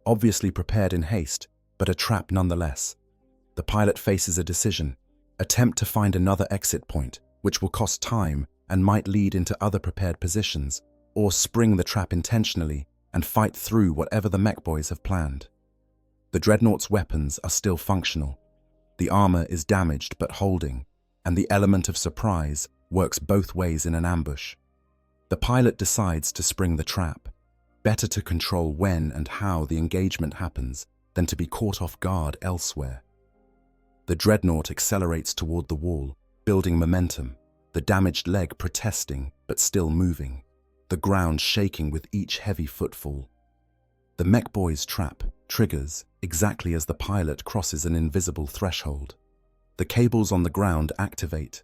Obviously prepared in haste, but a trap nonetheless. The pilot faces a decision: attempt to find another exit point, which will cost time and might lead into other prepared positions, or spring the trap intentionally and fight through whatever the mech boys have planned. The Dreadnought's weapons are still functional. The armor is damaged but holding, and the element of surprise works both ways in an ambush. The pilot decides to spring the trap. Better to control when and how the engagement happens than to be caught off guard elsewhere. The Dreadnought accelerates toward the wall, building momentum, the damaged leg protesting but still moving, the ground shaking with each heavy footfall. The mech boy's trap triggers exactly as the pilot crosses an invisible threshold. The cables on the ground activate,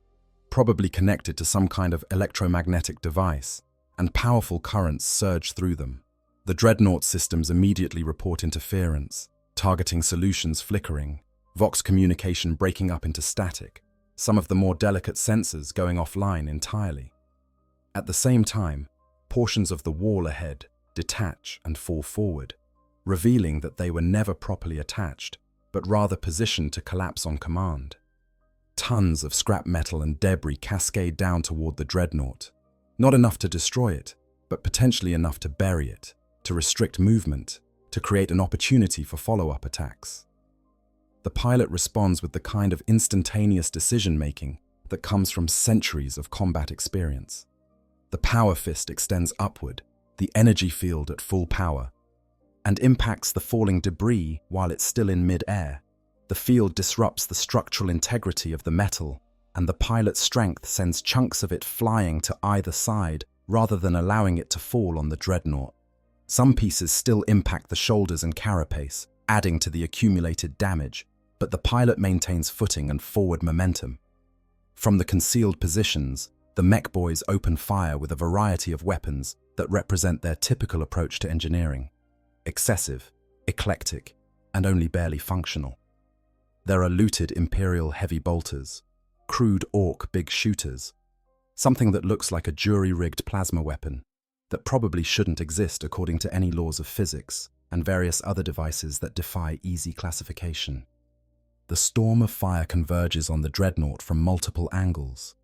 probably connected to some kind of electromagnetic device, and powerful currents surge through them. The Dreadnought systems immediately report interference, targeting solutions flickering, Vox communication breaking up into static, some of the more delicate sensors going offline entirely. At the same time, portions of the wall ahead detach and fall forward, revealing that they were never properly attached, but rather positioned to collapse on command. Tons of scrap metal and debris cascade down toward the Dreadnought. Not enough to destroy it, but potentially enough to bury it, to restrict movement, to create an opportunity for follow-up attacks. The pilot responds with the kind of instantaneous decision-making that comes from centuries of combat experience. The power fist extends upward, the energy field at full power, and impacts the falling debris while it's still in mid-air. The field disrupts the structural integrity of the metal, and the pilot's strength sends chunks of it flying to either side rather than allowing it to fall on the Dreadnought. Some pieces still impact the shoulders and carapace, adding to the accumulated damage, but the pilot maintains footing and forward momentum. From the concealed positions, the mech boys open fire with a variety of weapons that represent their typical approach to engineering: excessive, eclectic, and only barely functional. There are looted Imperial heavy bolters, crude orc big shooters, something that looks like a jury-rigged plasma weapon that probably shouldn't exist according to any laws of physics, and various other devices that defy easy classification. The storm of fire converges on the Dreadnought from multiple angles.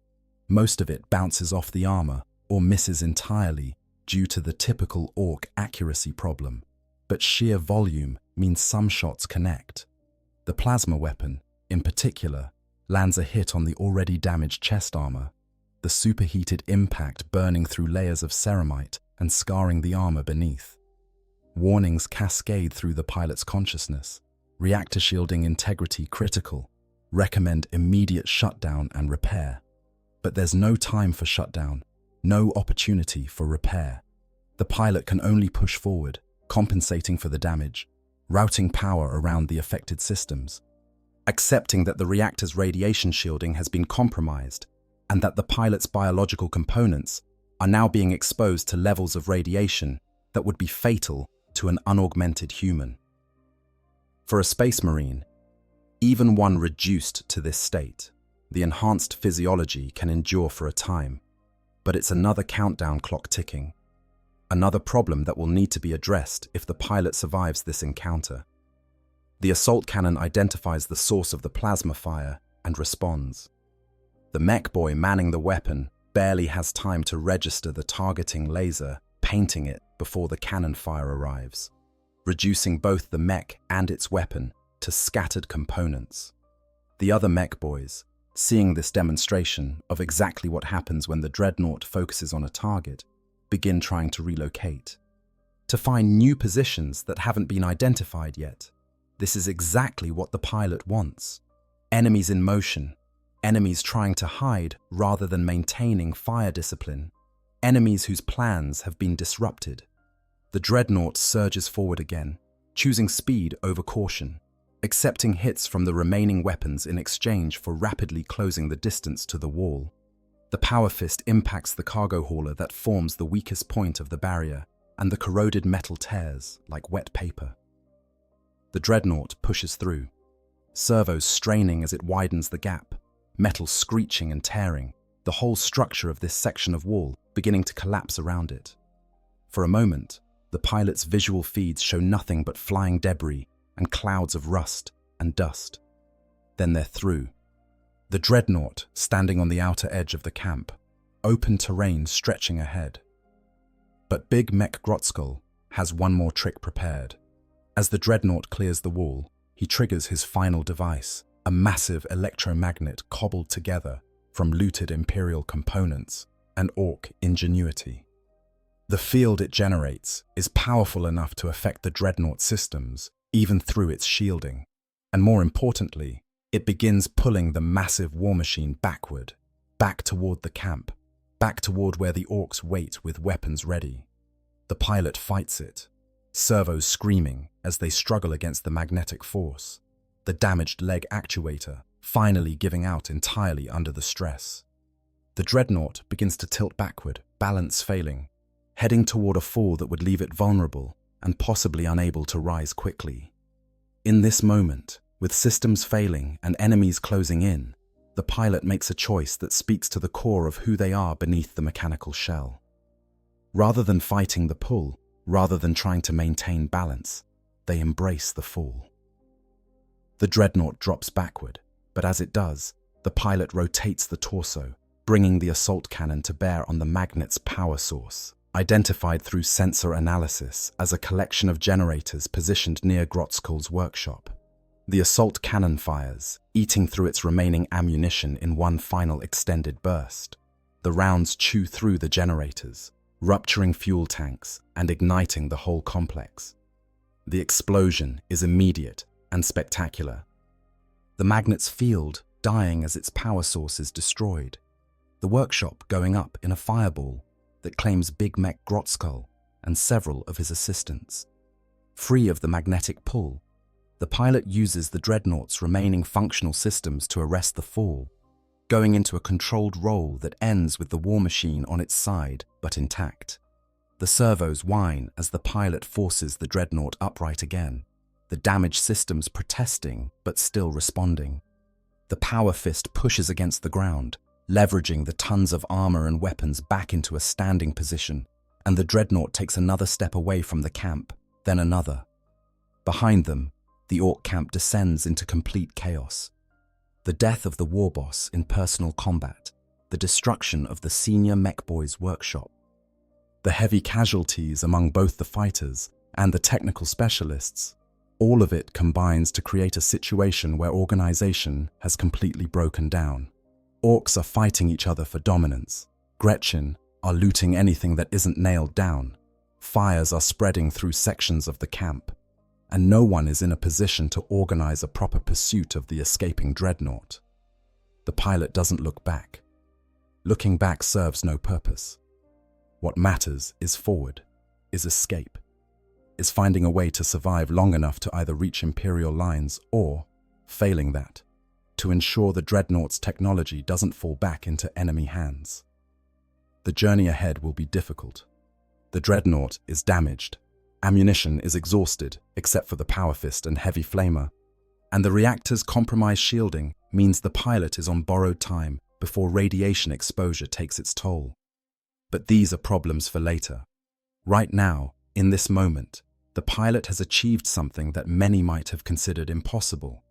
Most of it bounces off the armor or misses entirely due to the typical orc accuracy problem, but sheer volume means some shots connect. The plasma weapon, in particular, lands a hit on the already damaged chest armor, the superheated impact burning through layers of ceramite and scarring the armor beneath. Warnings cascade through the pilot's consciousness. Reactor shielding integrity critical. Recommend immediate shutdown and repair. But there's no time for shutdown, no opportunity for repair. The pilot can only push forward, compensating for the damage, routing power around the affected systems, accepting that the reactor's radiation shielding has been compromised and that the pilot's biological components are now being exposed to levels of radiation that would be fatal to an unaugmented human. For a space marine, even one reduced to this state, the enhanced physiology can endure for a time, but it's another countdown clock ticking, another problem that will need to be addressed if the pilot survives this encounter. The assault cannon identifies the source of the plasma fire and responds. The mech boy manning the weapon barely has time to register the targeting laser, painting it before the cannon fire arrives, reducing both the mech and its weapon to scattered components. The other mech boys, seeing this demonstration of exactly what happens when the Dreadnought focuses on a target, begin trying to relocate, to find new positions that haven't been identified yet. This is exactly what the pilot wants. Enemies in motion, enemies trying to hide rather than maintaining fire discipline, enemies whose plans have been disrupted. The Dreadnought surges forward again, choosing speed over caution, accepting hits from the remaining weapons in exchange for rapidly closing the distance to the wall. The power fist impacts the cargo hauler that forms the weakest point of the barrier, and the corroded metal tears like wet paper. The Dreadnought pushes through, servos straining as it widens the gap, metal screeching and tearing, the whole structure of this section of wall beginning to collapse around it. For a moment, the pilot's visual feeds show nothing but flying debris and clouds of rust and dust. Then they're through. The Dreadnought standing on the outer edge of the camp, open terrain stretching ahead. But Big Mech Grotzkull has one more trick prepared. As the Dreadnought clears the wall, he triggers his final device, a massive electromagnet cobbled together from looted Imperial components and Orc ingenuity. The field it generates is powerful enough to affect the Dreadnought systems, even through its shielding. And more importantly, it begins pulling the massive war machine backward, back toward the camp, back toward where the Orcs wait with weapons ready. The pilot fights it, servos screaming as they struggle against the magnetic force, the damaged leg actuator finally giving out entirely under the stress. The Dreadnought begins to tilt backward, balance failing, heading toward a fall that would leave it vulnerable and possibly unable to rise quickly. In this moment, with systems failing and enemies closing in, the pilot makes a choice that speaks to the core of who they are beneath the mechanical shell. Rather than fighting the pull, rather than trying to maintain balance, they embrace the fall. The Dreadnought drops backward, but as it does, the pilot rotates the torso, bringing the assault cannon to bear on the magnet's power source, identified through sensor analysis as a collection of generators positioned near Grotzkull's workshop. The assault cannon fires, eating through its remaining ammunition in one final extended burst. The rounds chew through the generators, rupturing fuel tanks and igniting the whole complex. The explosion is immediate and spectacular. The magnet's field dying as its power source is destroyed. The workshop going up in a fireball that claims Big Mech Grotzkull and several of his assistants. Free of the magnetic pull, the pilot uses the Dreadnought's remaining functional systems to arrest the fall, going into a controlled roll that ends with the war machine on its side but intact. The servos whine as the pilot forces the Dreadnought upright again, the damaged systems protesting but still responding. The power fist pushes against the ground, leveraging the tons of armor and weapons back into a standing position, and the Dreadnought takes another step away from the camp, then another. Behind them, the Orc camp descends into complete chaos. The death of the war boss in personal combat, the destruction of the senior mech boy's workshop, the heavy casualties among both the fighters and the technical specialists, all of it combines to create a situation where organization has completely broken down. Orcs are fighting each other for dominance. Gretchen are looting anything that isn't nailed down. Fires are spreading through sections of the camp, and no one is in a position to organize a proper pursuit of the escaping Dreadnought. The pilot doesn't look back. Looking back serves no purpose. What matters is forward, is escape, is finding a way to survive long enough to either reach Imperial lines or, failing that, to ensure the Dreadnought's technology doesn't fall back into enemy hands. the journey ahead will be difficult. The Dreadnought is damaged. Ammunition is exhausted, except for the Power Fist and Heavy Flamer. And the reactor's compromised shielding means the pilot is on borrowed time before radiation exposure takes its toll. But these are problems for later. Right now, in this moment, the pilot has achieved something that many might have considered impossible.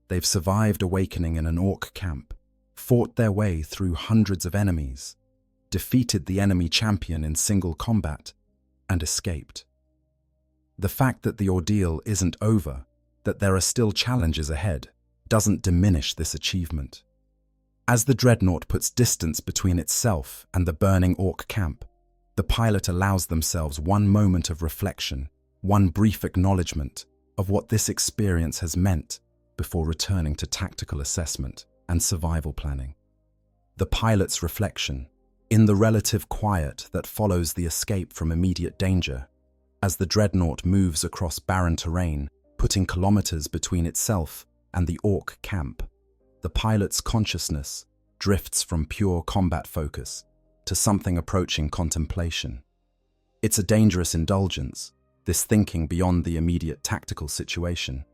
They've survived awakening in an orc camp, fought their way through hundreds of enemies, defeated the enemy champion in single combat, and escaped. The fact that the ordeal isn't over, that there are still challenges ahead, doesn't diminish this achievement. As the Dreadnought puts distance between itself and the burning orc camp, the pilot allows themselves one moment of reflection, one brief acknowledgement of what this experience has meant before returning to tactical assessment and survival planning. The pilot's reflection, in the relative quiet that follows the escape from immediate danger, as the Dreadnought moves across barren terrain, putting kilometers between itself and the orc camp, the pilot's consciousness drifts from pure combat focus to something approaching contemplation. It's a dangerous indulgence, this thinking beyond the immediate tactical situation,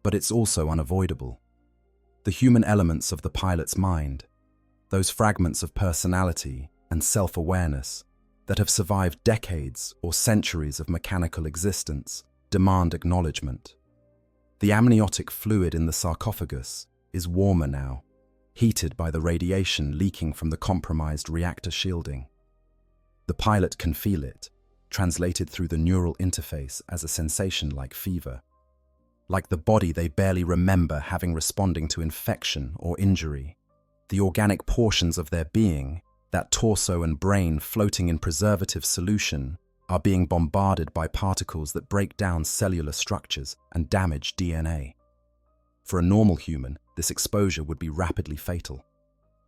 but it's also unavoidable. The human elements of the pilot's mind, those fragments of personality and self-awareness that have survived decades or centuries of mechanical existence, demand acknowledgement. The amniotic fluid in the sarcophagus is warmer now, heated by the radiation leaking from the compromised reactor shielding. The pilot can feel it, translated through the neural interface as a sensation like fever, like the body they barely remember having responding to infection or injury. The organic portions of their being, that torso and brain floating in preservative solution, are being bombarded by particles that break down cellular structures and damage DNA. For a normal human, this exposure would be rapidly fatal.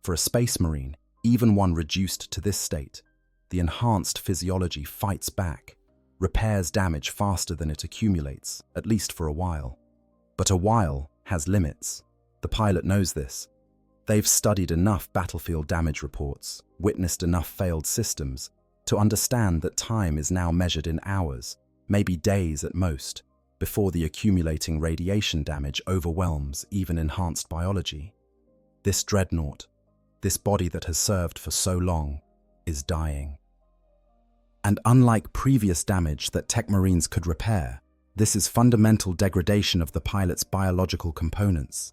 For a space marine, even one reduced to this state, the enhanced physiology fights back, repairs damage faster than it accumulates, at least for a while. But a while has limits. The pilot knows this. They've studied enough battlefield damage reports, witnessed enough failed systems, to understand that time is now measured in hours, maybe days at most, before the accumulating radiation damage overwhelms even enhanced biology. This Dreadnought, this body that has served for so long, is dying. And unlike previous damage that tech marines could repair, this is fundamental degradation of the pilot's biological components.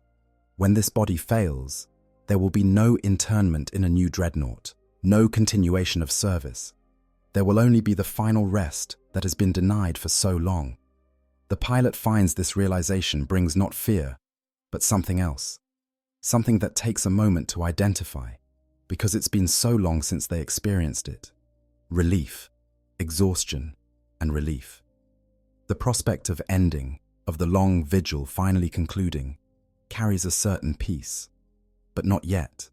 When this body fails, there will be no internment in a new Dreadnought, no continuation of service. There will only be the final rest that has been denied for so long. The pilot finds this realization brings not fear, but something else. Something that takes a moment to identify, because it's been so long since they experienced it. Relief, exhaustion, and relief. The prospect of ending, of the long vigil finally concluding, carries a certain peace. But not yet.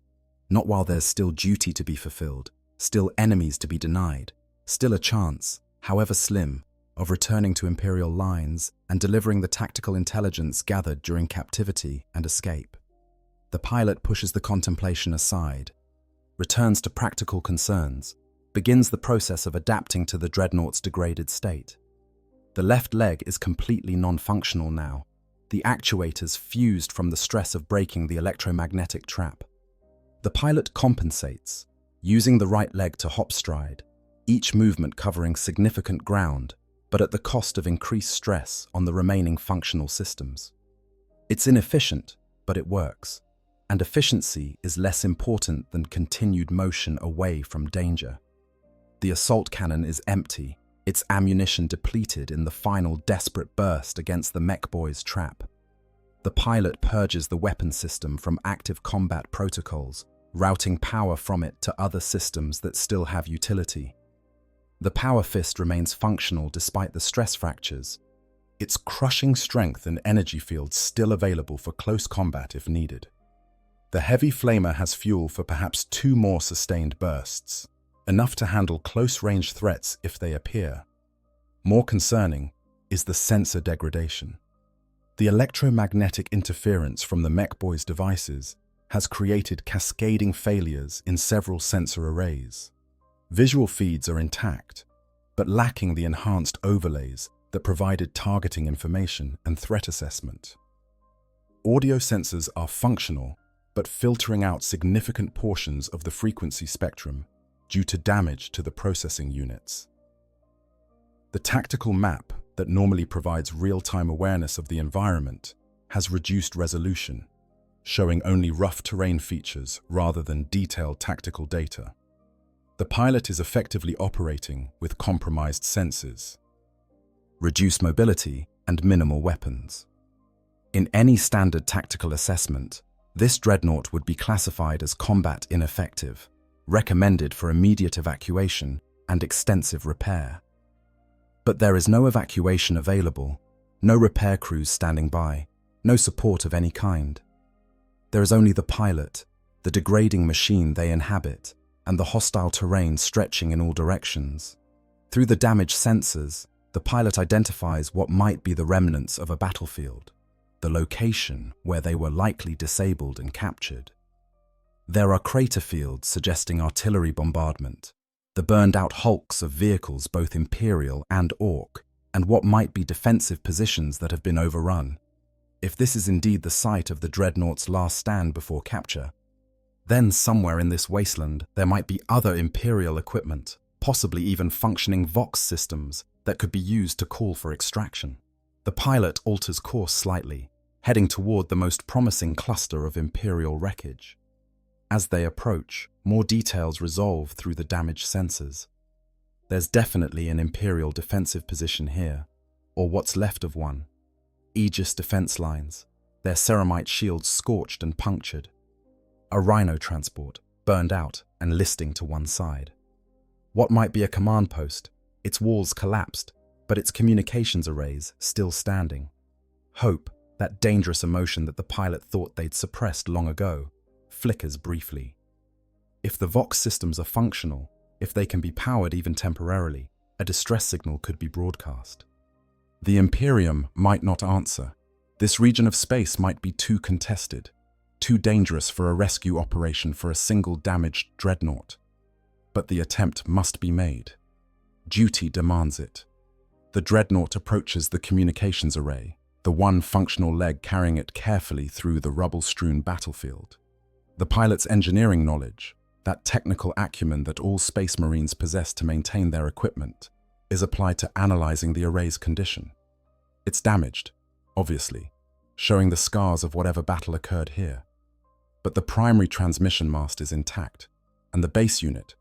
Not while there's still duty to be fulfilled, still enemies to be denied, still a chance, however slim, of returning to Imperial lines and delivering the tactical intelligence gathered during captivity and escape. The pilot pushes the contemplation aside, returns to practical concerns, begins the process of adapting to the Dreadnought's degraded state. The left leg is completely non-functional now, the actuators fused from the stress of breaking the electromagnetic trap. The pilot compensates, using the right leg to hop stride, each movement covering significant ground, but at the cost of increased stress on the remaining functional systems. It's inefficient, but it works, and efficiency is less important than continued motion away from danger. The assault cannon is empty, its ammunition depleted in the final desperate burst against the mech boy's trap. The pilot purges the weapon system from active combat protocols, routing power from it to other systems that still have utility. The Power Fist remains functional despite the stress fractures, its crushing strength and energy fields still available for close combat if needed. The Heavy Flamer has fuel for perhaps 2 more sustained bursts, enough to handle close-range threats if they appear. More concerning is the sensor degradation. The electromagnetic interference from the mech boy's devices has created cascading failures in several sensor arrays. Visual feeds are intact, but lacking the enhanced overlays that provided targeting information and threat assessment. Audio sensors are functional, but filtering out significant portions of the frequency spectrum due to damage to the processing units. The tactical map that normally provides real-time awareness of the environment has reduced resolution, showing only rough terrain features rather than detailed tactical data. The pilot is effectively operating with compromised senses, reduced mobility, and minimal weapons. In any standard tactical assessment, this dreadnought would be classified as combat ineffective, recommended for immediate evacuation and extensive repair. But there is no evacuation available, no repair crews standing by, no support of any kind. There is only the pilot, the degrading machine they inhabit, and the hostile terrain stretching in all directions. Through the damaged sensors, the pilot identifies what might be the remnants of a battlefield, the location where they were likely disabled and captured. There are crater fields suggesting artillery bombardment, the burned-out hulks of vehicles both Imperial and Orc, and what might be defensive positions that have been overrun. If this is indeed the site of the Dreadnought's last stand before capture, then somewhere in this wasteland there might be other Imperial equipment, possibly even functioning Vox systems that could be used to call for extraction. The pilot alters course slightly, heading toward the most promising cluster of Imperial wreckage. As they approach, more details resolve through the damaged sensors. There's definitely an Imperial defensive position here, or what's left of one. Aegis defense lines, their ceramite shields scorched and punctured. A Rhino transport, burned out and listing to one side. What might be a command post, its walls collapsed, but its communications arrays still standing. Hope, that dangerous emotion that the pilot thought they'd suppressed long ago, flickers briefly. If the Vox systems are functional, if they can be powered even temporarily, a distress signal could be broadcast. The Imperium might not answer. This region of space might be too contested, too dangerous for a rescue operation for a single damaged dreadnought. But the attempt must be made. Duty demands it. The dreadnought approaches the communications array, the one functional leg carrying it carefully through the rubble-strewn battlefield. The pilot's engineering knowledge, that technical acumen that all Space Marines possess to maintain their equipment, is applied to analyzing the array's condition. It's damaged, obviously, showing the scars of whatever battle occurred here. But the primary transmission mast is intact, and the base unit,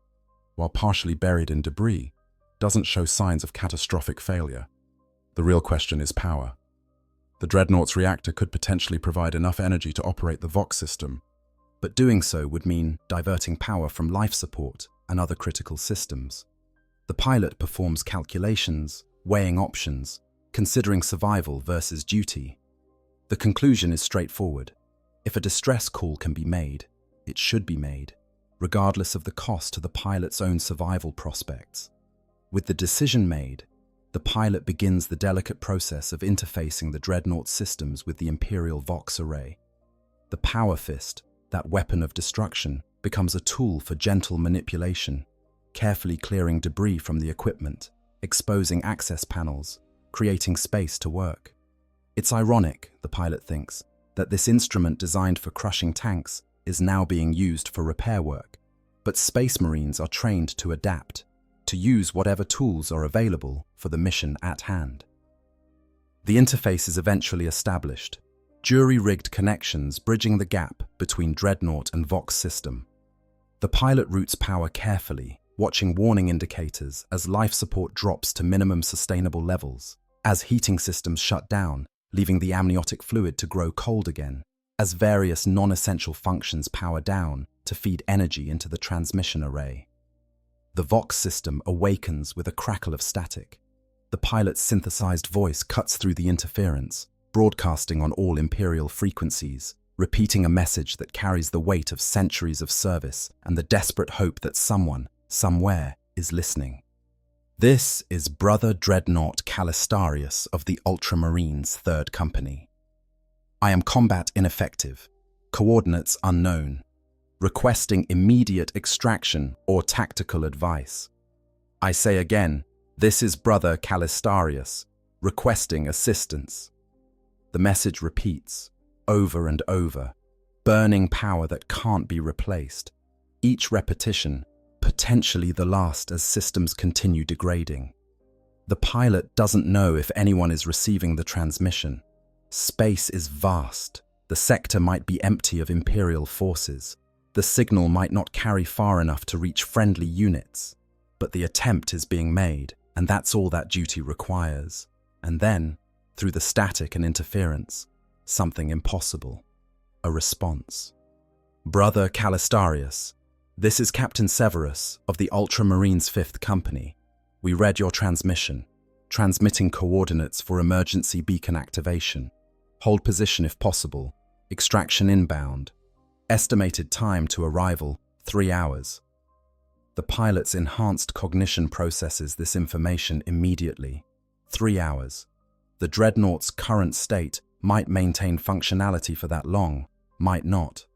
while partially buried in debris, doesn't show signs of catastrophic failure. The real question is power. The Dreadnought's reactor could potentially provide enough energy to operate the Vox system, but doing so would mean diverting power from life support and other critical systems. The pilot performs calculations, weighing options, considering survival versus duty. The conclusion is straightforward. If a distress call can be made, it should be made, regardless of the cost to the pilot's own survival prospects. With the decision made, the pilot begins the delicate process of interfacing the Dreadnought systems with the Imperial Vox array. The Power Fist, that weapon of destruction, becomes a tool for gentle manipulation, carefully clearing debris from the equipment, exposing access panels, creating space to work. It's ironic, the pilot thinks, that this instrument designed for crushing tanks is now being used for repair work. But Space Marines are trained to adapt, to use whatever tools are available for the mission at hand. The interface is eventually established, jury-rigged connections bridging the gap between Dreadnought and Vox system. The pilot routes power carefully, watching warning indicators as life support drops to minimum sustainable levels, as heating systems shut down, leaving the amniotic fluid to grow cold again, as various non-essential functions power down to feed energy into the transmission array. The Vox system awakens with a crackle of static. The pilot's synthesized voice cuts through the interference, broadcasting on all Imperial frequencies, repeating a message that carries the weight of centuries of service and the desperate hope that someone, somewhere, is listening. This is Brother Dreadnought Calistarius of the Ultramarines 3rd Company. I am combat ineffective, coordinates unknown. requesting immediate extraction or tactical advice. I say again, this is Brother Calistarius, requesting assistance. The message repeats, over and over, burning power that can't be replaced. Each repetition, potentially the last as systems continue degrading. The pilot doesn't know if anyone is receiving the transmission. Space is vast. The sector might be empty of Imperial forces. The signal might not carry far enough to reach friendly units. But the attempt is being made, and that's all that duty requires. And then, through the static and interference, something impossible. A response. Brother Calistarius, this is Captain Severus of the Ultramarines 5th Company. We read your transmission, transmitting coordinates for emergency beacon activation. Hold position if possible. Extraction inbound. Estimated time to arrival, 3 hours. The pilot's enhanced cognition processes this information immediately. 3 hours. The Dreadnought's current state might maintain functionality for that long, might not.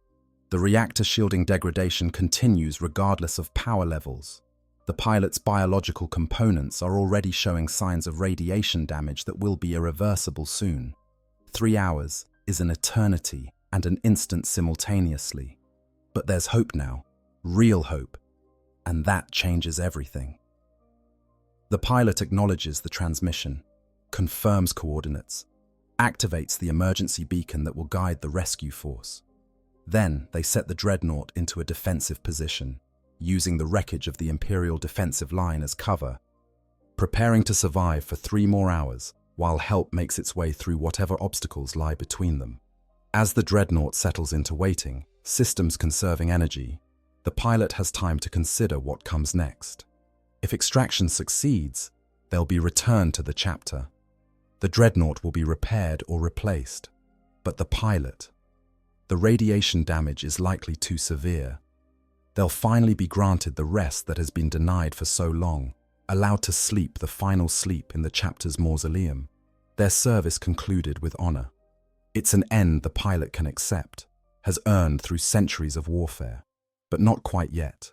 The reactor shielding degradation continues regardless of power levels. The pilot's biological components are already showing signs of radiation damage that will be irreversible soon. 3 hours is an eternity and an instant simultaneously. But there's hope now, real hope, and that changes everything. The pilot acknowledges the transmission, confirms coordinates, activates the emergency beacon that will guide the rescue force. Then they set the Dreadnought into a defensive position, using the wreckage of the Imperial defensive line as cover, preparing to survive for 3 more hours while help makes its way through whatever obstacles lie between them. As the Dreadnought settles into waiting, systems conserving energy, the pilot has time to consider what comes next. If extraction succeeds, they'll be returned to the chapter. The Dreadnought will be repaired or replaced. But the pilot? The radiation damage is likely too severe. They'll finally be granted the rest that has been denied for so long, allowed to sleep the final sleep in the chapter's mausoleum, their service concluded with honor. It's an end the pilot can accept, has earned through centuries of warfare. But not quite yet.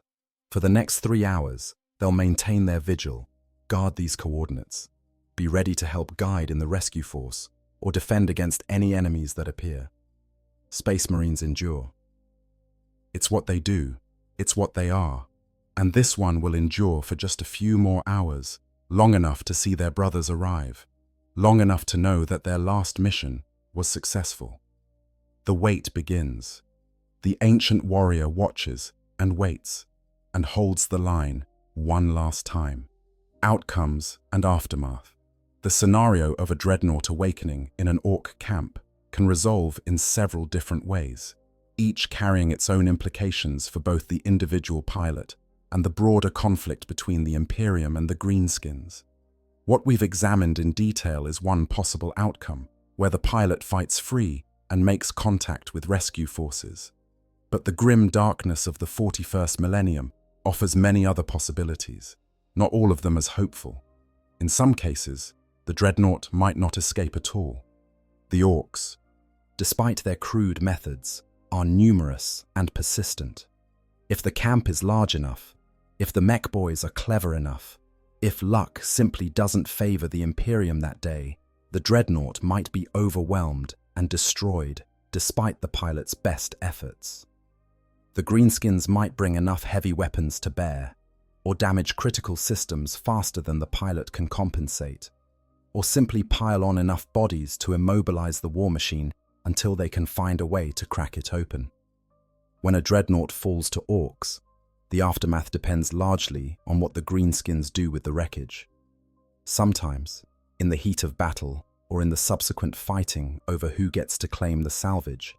For the next 3 hours, they'll maintain their vigil, guard these coordinates, be ready to help guide in the rescue force, or defend against any enemies that appear. Space Marines endure. It's what they do, it's what they are, and this one will endure for just a few more hours, long enough to see their brothers arrive, long enough to know that their last mission was successful. The wait begins. The ancient warrior watches and waits and holds the line one last time. Outcomes and aftermath. The scenario of a Dreadnought awakening in an Orc camp can resolve in several different ways, each carrying its own implications for both the individual pilot and the broader conflict between the Imperium and the Greenskins. What we've examined in detail is one possible outcome, where the pilot fights free and makes contact with rescue forces. But the grim darkness of the 41st Millennium offers many other possibilities, not all of them as hopeful. In some cases, the Dreadnought might not escape at all. The Orcs, despite their crude methods, are numerous and persistent. If the camp is large enough, if the mech boys are clever enough, if luck simply doesn't favor the Imperium that day, the Dreadnought might be overwhelmed and destroyed despite the pilot's best efforts. The Greenskins might bring enough heavy weapons to bear, or damage critical systems faster than the pilot can compensate, or simply pile on enough bodies to immobilize the war machine until they can find a way to crack it open. When a Dreadnought falls to Orcs, the aftermath depends largely on what the Greenskins do with the wreckage. Sometimes, in the heat of battle or in the subsequent fighting over who gets to claim the salvage,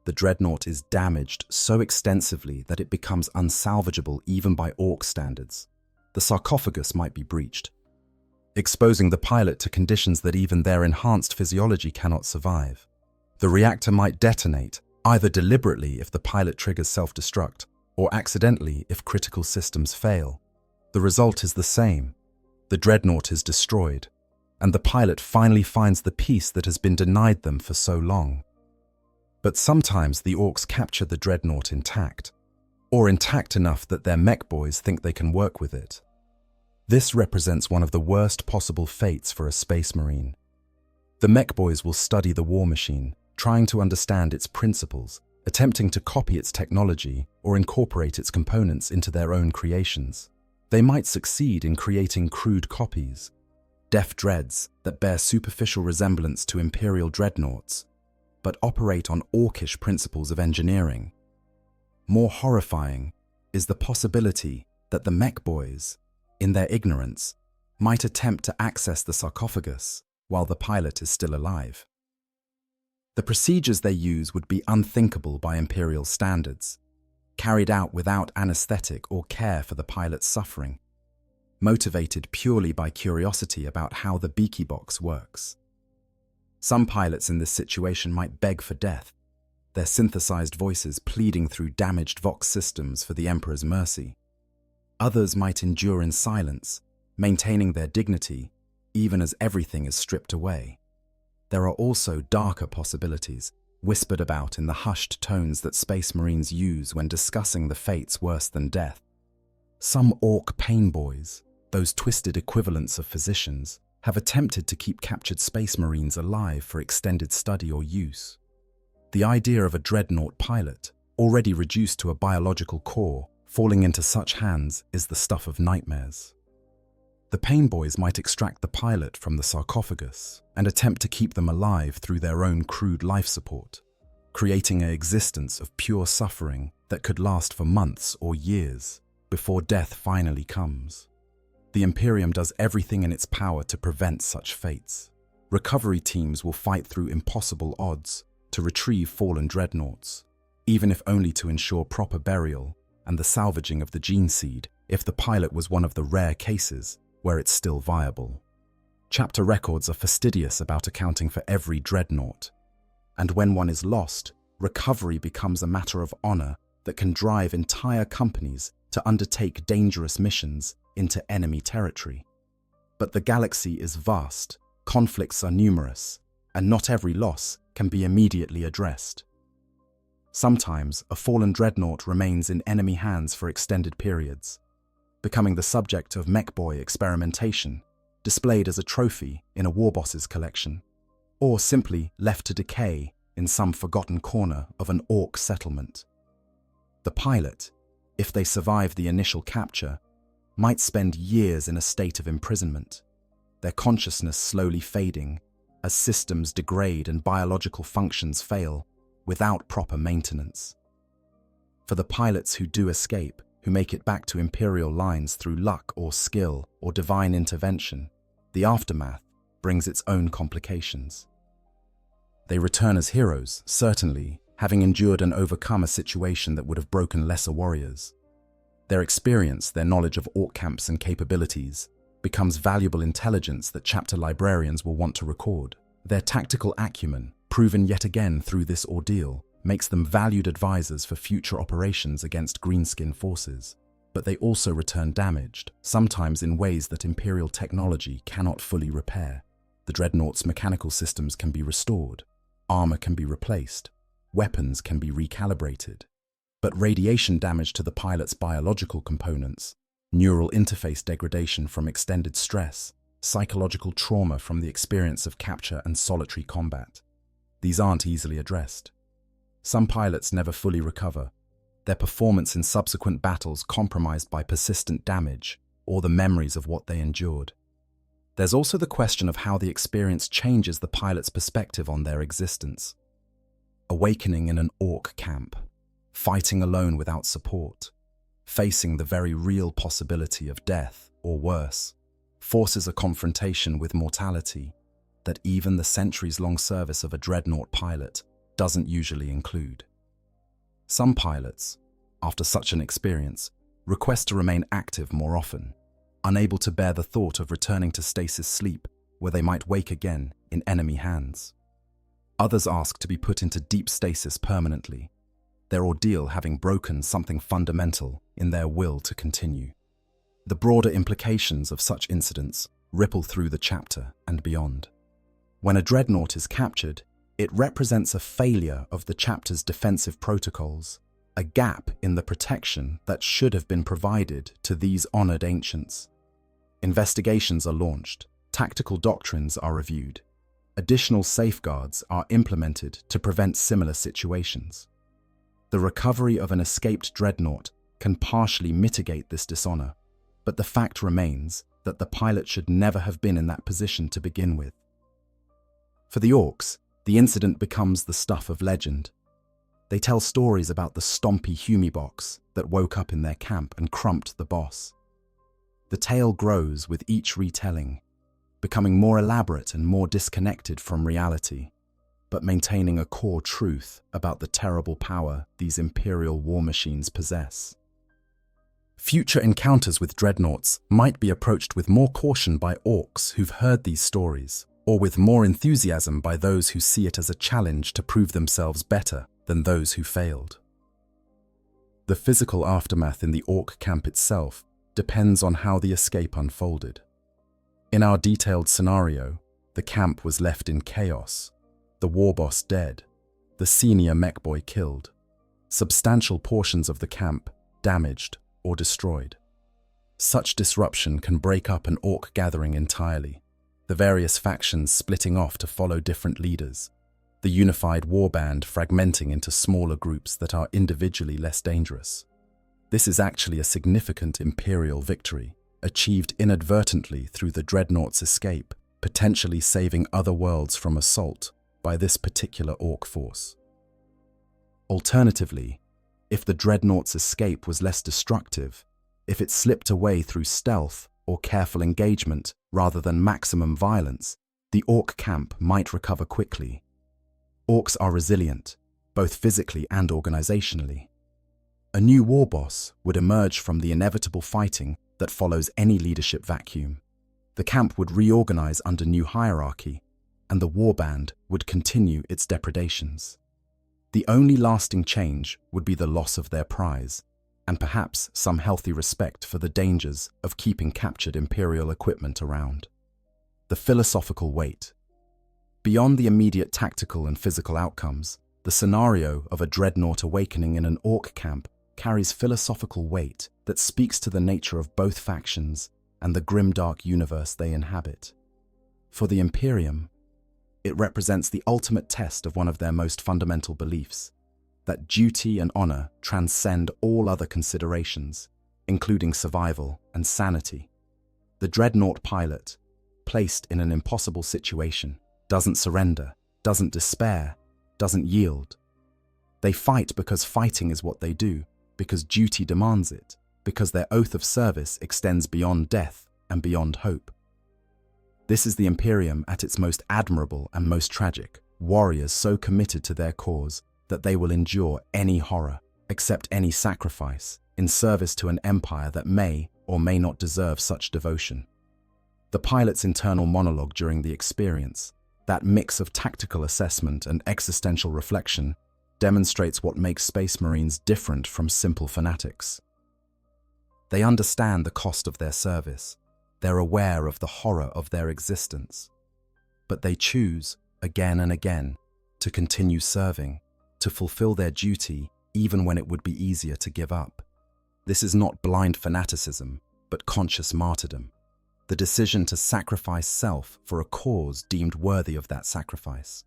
the Dreadnought is damaged so extensively that it becomes unsalvageable even by Orc standards. The sarcophagus might be breached, exposing the pilot to conditions that even their enhanced physiology cannot survive. The reactor might detonate, either deliberately if the pilot triggers self-destruct, or accidentally if critical systems fail. The result is the same. The Dreadnought is destroyed, and the pilot finally finds the peace that has been denied them for so long. But sometimes the Orcs capture the Dreadnought intact, or intact enough that their mech boys think they can work with it. This represents one of the worst possible fates for a space marine. The mech boys will study the war machine, trying to understand its principles, attempting to copy its technology or incorporate its components into their own creations. They might succeed in creating crude copies, deft dreads that bear superficial resemblance to Imperial dreadnoughts, but operate on orcish principles of engineering. More horrifying is the possibility that the mech boys, in their ignorance, might attempt to access the sarcophagus while the pilot is still alive. The procedures they use would be unthinkable by Imperial standards, carried out without anesthetic or care for the pilot's suffering, motivated purely by curiosity about how the beaky box works. Some pilots in this situation might beg for death, their synthesized voices pleading through damaged Vox systems for the Emperor's mercy. Others might endure in silence, maintaining their dignity even as everything is stripped away. There are also darker possibilities, whispered about in the hushed tones that Space Marines use when discussing the fates worse than death. Some orc pain boys, those twisted equivalents of physicians, have attempted to keep captured Space Marines alive for extended study or use. The idea of a Dreadnought pilot, already reduced to a biological core, falling into such hands is the stuff of nightmares. The pain boys might extract the pilot from the sarcophagus and attempt to keep them alive through their own crude life support, creating an existence of pure suffering that could last for months or years before death finally comes. The Imperium does everything in its power to prevent such fates. Recovery teams will fight through impossible odds to retrieve fallen dreadnoughts, even if only to ensure proper burial and the salvaging of the gene seed if the pilot was one of the rare cases where it's still viable. Chapter records are fastidious about accounting for every dreadnought, and when one is lost, recovery becomes a matter of honor that can drive entire companies to undertake dangerous missions into enemy territory. But the galaxy is vast, conflicts are numerous, and not every loss can be immediately addressed. Sometimes a fallen dreadnought remains in enemy hands for extended periods, becoming the subject of mech-boy experimentation, displayed as a trophy in a warboss's collection, or simply left to decay in some forgotten corner of an orc settlement. The pilot, if they survive the initial capture, might spend years in a state of imprisonment, their consciousness slowly fading as systems degrade and biological functions fail without proper maintenance. For the pilots who do escape, who make it back to Imperial lines through luck or skill or divine intervention, the aftermath brings its own complications. They return as heroes, certainly, having endured and overcome a situation that would have broken lesser warriors. Their experience, their knowledge of orc camps and capabilities, becomes valuable intelligence that chapter librarians will want to record. Their tactical acumen, proven yet again through this ordeal, makes them valued advisors for future operations against greenskin forces. But they also return damaged, sometimes in ways that Imperial technology cannot fully repair. The Dreadnought's mechanical systems can be restored, armor can be replaced, weapons can be recalibrated. But radiation damage to the pilot's biological components, neural interface degradation from extended stress, psychological trauma from the experience of capture and solitary combat, these aren't easily addressed. Some pilots never fully recover, their performance in subsequent battles compromised by persistent damage or the memories of what they endured. There's also the question of how the experience changes the pilot's perspective on their existence. Awakening in an orc camp, fighting alone without support, facing the very real possibility of death or worse, forces a confrontation with mortality that even the centuries-long service of a Dreadnought pilot doesn't usually include. Some pilots, after such an experience, request to remain active more often, unable to bear the thought of returning to stasis sleep where they might wake again in enemy hands. Others ask to be put into deep stasis permanently, their ordeal having broken something fundamental in their will to continue. The broader implications of such incidents ripple through the chapter and beyond. When a Dreadnought is captured, it represents a failure of the chapter's defensive protocols, a gap in the protection that should have been provided to these honored ancients. Investigations are launched, tactical doctrines are reviewed, additional safeguards are implemented to prevent similar situations. The recovery of an escaped dreadnought can partially mitigate this dishonor, but the fact remains that the pilot should never have been in that position to begin with. For the orcs, the incident becomes the stuff of legend. They tell stories about the stompy Humibox that woke up in their camp and crumped the boss. The tale grows with each retelling, becoming more elaborate and more disconnected from reality, but maintaining a core truth about the terrible power these Imperial war machines possess. Future encounters with dreadnoughts might be approached with more caution by orcs who've heard these stories, or with more enthusiasm by those who see it as a challenge to prove themselves better than those who failed. The physical aftermath in the orc camp itself depends on how the escape unfolded. In our detailed scenario, the camp was left in chaos, the war boss dead, the senior mech boy killed, substantial portions of the camp damaged or destroyed. Such disruption can break up an orc gathering entirely, the various factions splitting off to follow different leaders, the unified warband fragmenting into smaller groups that are individually less dangerous. This is actually a significant Imperial victory, achieved inadvertently through the Dreadnought's escape, potentially saving other worlds from assault by this particular orc force. Alternatively, if the Dreadnought's escape was less destructive, if it slipped away through stealth or careful engagement rather than maximum violence, the orc camp might recover quickly. Orcs are resilient, both physically and organizationally. A new war boss would emerge from the inevitable fighting that follows any leadership vacuum. The camp would reorganize under new hierarchy, and the warband would continue its depredations. The only lasting change would be the loss of their prize, and perhaps some healthy respect for the dangers of keeping captured Imperial equipment around. The philosophical weight. Beyond the immediate tactical and physical outcomes, the scenario of a dreadnought awakening in an orc camp carries philosophical weight that speaks to the nature of both factions and the grimdark universe they inhabit. For the Imperium, it represents the ultimate test of one of their most fundamental beliefs, that duty and honor transcend all other considerations, including survival and sanity. The dreadnought pilot, placed in an impossible situation, doesn't surrender, doesn't despair, doesn't yield. They fight because fighting is what they do, because duty demands it, because their oath of service extends beyond death and beyond hope. This is the Imperium at its most admirable and most tragic, warriors so committed to their cause that they will endure any horror, accept any sacrifice, in service to an empire that may or may not deserve such devotion. The pilot's internal monologue during the experience, that mix of tactical assessment and existential reflection, demonstrates what makes Space Marines different from simple fanatics. They understand the cost of their service. They're aware of the horror of their existence. But they choose, again and again, to continue serving, to fulfill their duty even when it would be easier to give up. This is not blind fanaticism, but conscious martyrdom. The decision to sacrifice self for a cause deemed worthy of that sacrifice.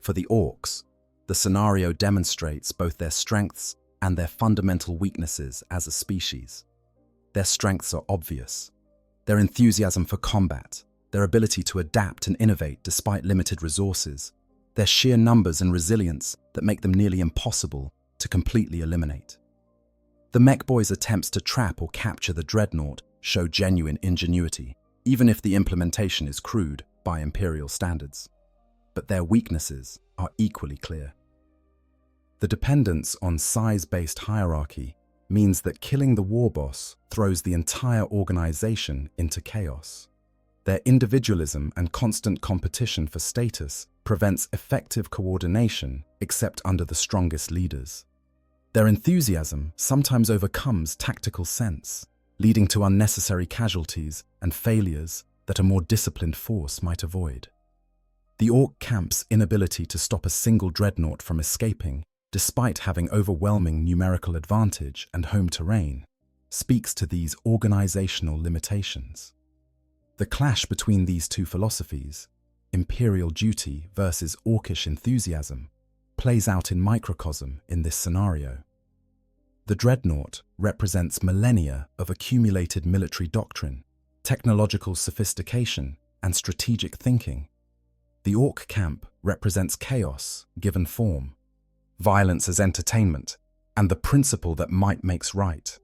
For the orcs, the scenario demonstrates both their strengths and their fundamental weaknesses as a species. Their strengths are obvious. Their enthusiasm for combat, their ability to adapt and innovate despite limited resources, their sheer numbers and resilience that make them nearly impossible to completely eliminate. The mech boys' attempts to trap or capture the dreadnought show genuine ingenuity, even if the implementation is crude by Imperial standards. But their weaknesses are equally clear. The dependence on size-based hierarchy means that killing the war boss throws the entire organization into chaos. Their individualism and constant competition for status prevents effective coordination except under the strongest leaders. Their enthusiasm sometimes overcomes tactical sense, leading to unnecessary casualties and failures that a more disciplined force might avoid. The orc camp's inability to stop a single dreadnought from escaping despite having overwhelming numerical advantage and home terrain, speaks to these organizational limitations. The clash between these two philosophies, imperial duty versus orcish enthusiasm, plays out in microcosm in this scenario. The Dreadnought represents millennia of accumulated military doctrine, technological sophistication, and strategic thinking. The Orc camp represents chaos given form, violence as entertainment, and the principle that might makes right.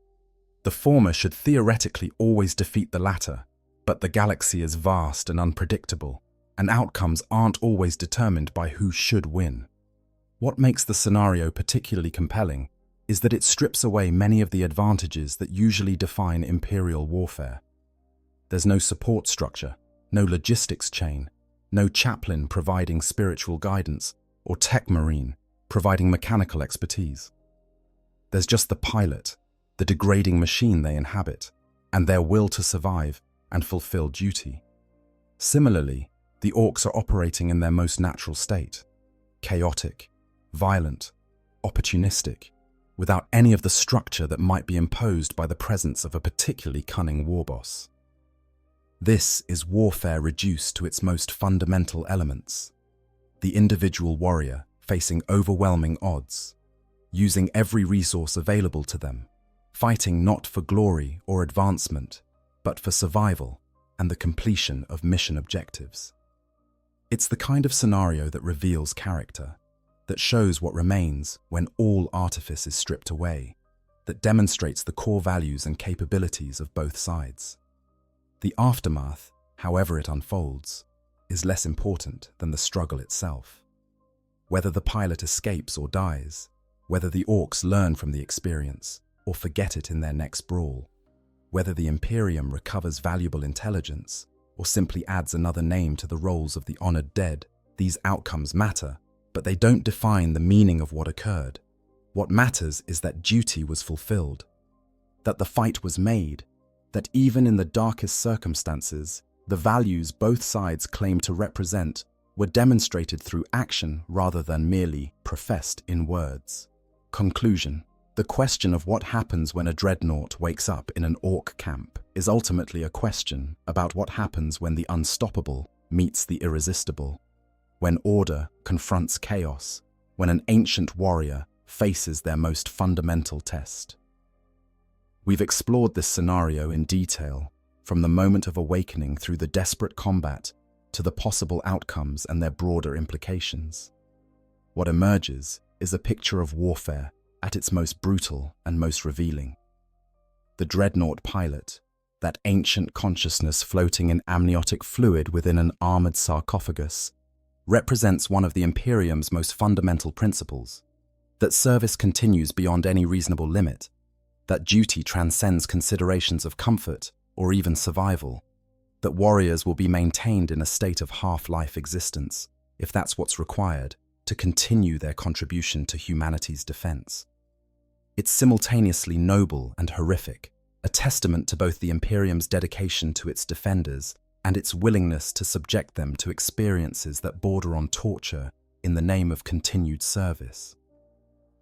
The former should theoretically always defeat the latter, but the galaxy is vast and unpredictable, and outcomes aren't always determined by who should win. What makes the scenario particularly compelling is that it strips away many of the advantages that usually define imperial warfare. There's no support structure, no logistics chain, no chaplain providing spiritual guidance, or tech marine providing mechanical expertise. There's just the pilot, the degrading machine they inhabit, and their will to survive and fulfill duty. Similarly, the orcs are operating in their most natural state, chaotic, violent, opportunistic, without any of the structure that might be imposed by the presence of a particularly cunning warboss. This is warfare reduced to its most fundamental elements. The individual warrior facing overwhelming odds, using every resource available to them, fighting not for glory or advancement, but for survival and the completion of mission objectives. It's the kind of scenario that reveals character, that shows what remains when all artifice is stripped away, that demonstrates the core values and capabilities of both sides. The aftermath, however it unfolds, is less important than the struggle itself. Whether the pilot escapes or dies, whether the orcs learn from the experience or forget it in their next brawl, whether the Imperium recovers valuable intelligence or simply adds another name to the rolls of the honored dead, these outcomes matter, but they don't define the meaning of what occurred. What matters is that duty was fulfilled, that the fight was made, that even in the darkest circumstances, the values both sides claim to represent were demonstrated through action rather than merely professed in words. Conclusion: the question of what happens when a dreadnought wakes up in an orc camp is ultimately a question about what happens when the unstoppable meets the irresistible, when order confronts chaos, when an ancient warrior faces their most fundamental test. We've explored this scenario in detail, from the moment of awakening through the desperate combat to the possible outcomes and their broader implications. What emerges is a picture of warfare at its most brutal and most revealing. The dreadnought pilot, that ancient consciousness floating in amniotic fluid within an armored sarcophagus, represents one of the Imperium's most fundamental principles, that service continues beyond any reasonable limit, that duty transcends considerations of comfort or even survival, that warriors will be maintained in a state of half-life existence, if that's what's required, to continue their contribution to humanity's defense. It's simultaneously noble and horrific, a testament to both the Imperium's dedication to its defenders and its willingness to subject them to experiences that border on torture in the name of continued service.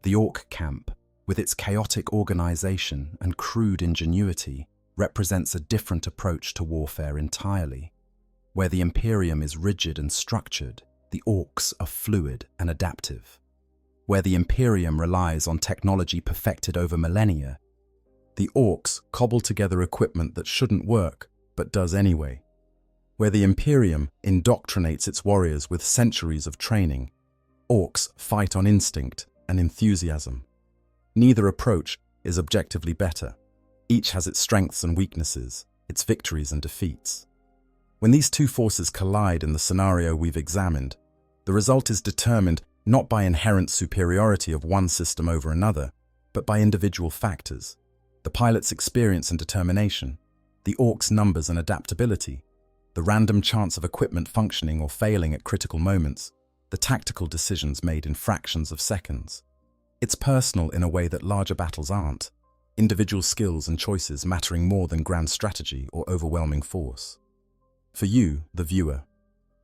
The Orc camp, with its chaotic organization and crude ingenuity, represents a different approach to warfare entirely. Where the Imperium is rigid and structured, the Orcs are fluid and adaptive. Where the Imperium relies on technology perfected over millennia, the Orcs cobble together equipment that shouldn't work, but does anyway. Where the Imperium indoctrinates its warriors with centuries of training, Orcs fight on instinct and enthusiasm. Neither approach is objectively better. Each has its strengths and weaknesses, its victories and defeats. When these two forces collide in the scenario we've examined, the result is determined not by inherent superiority of one system over another, but by individual factors: the pilot's experience and determination, the orc's numbers and adaptability, the random chance of equipment functioning or failing at critical moments, the tactical decisions made in fractions of seconds. It's personal in a way that larger battles aren't, individual skills and choices mattering more than grand strategy or overwhelming force. For you, the viewer,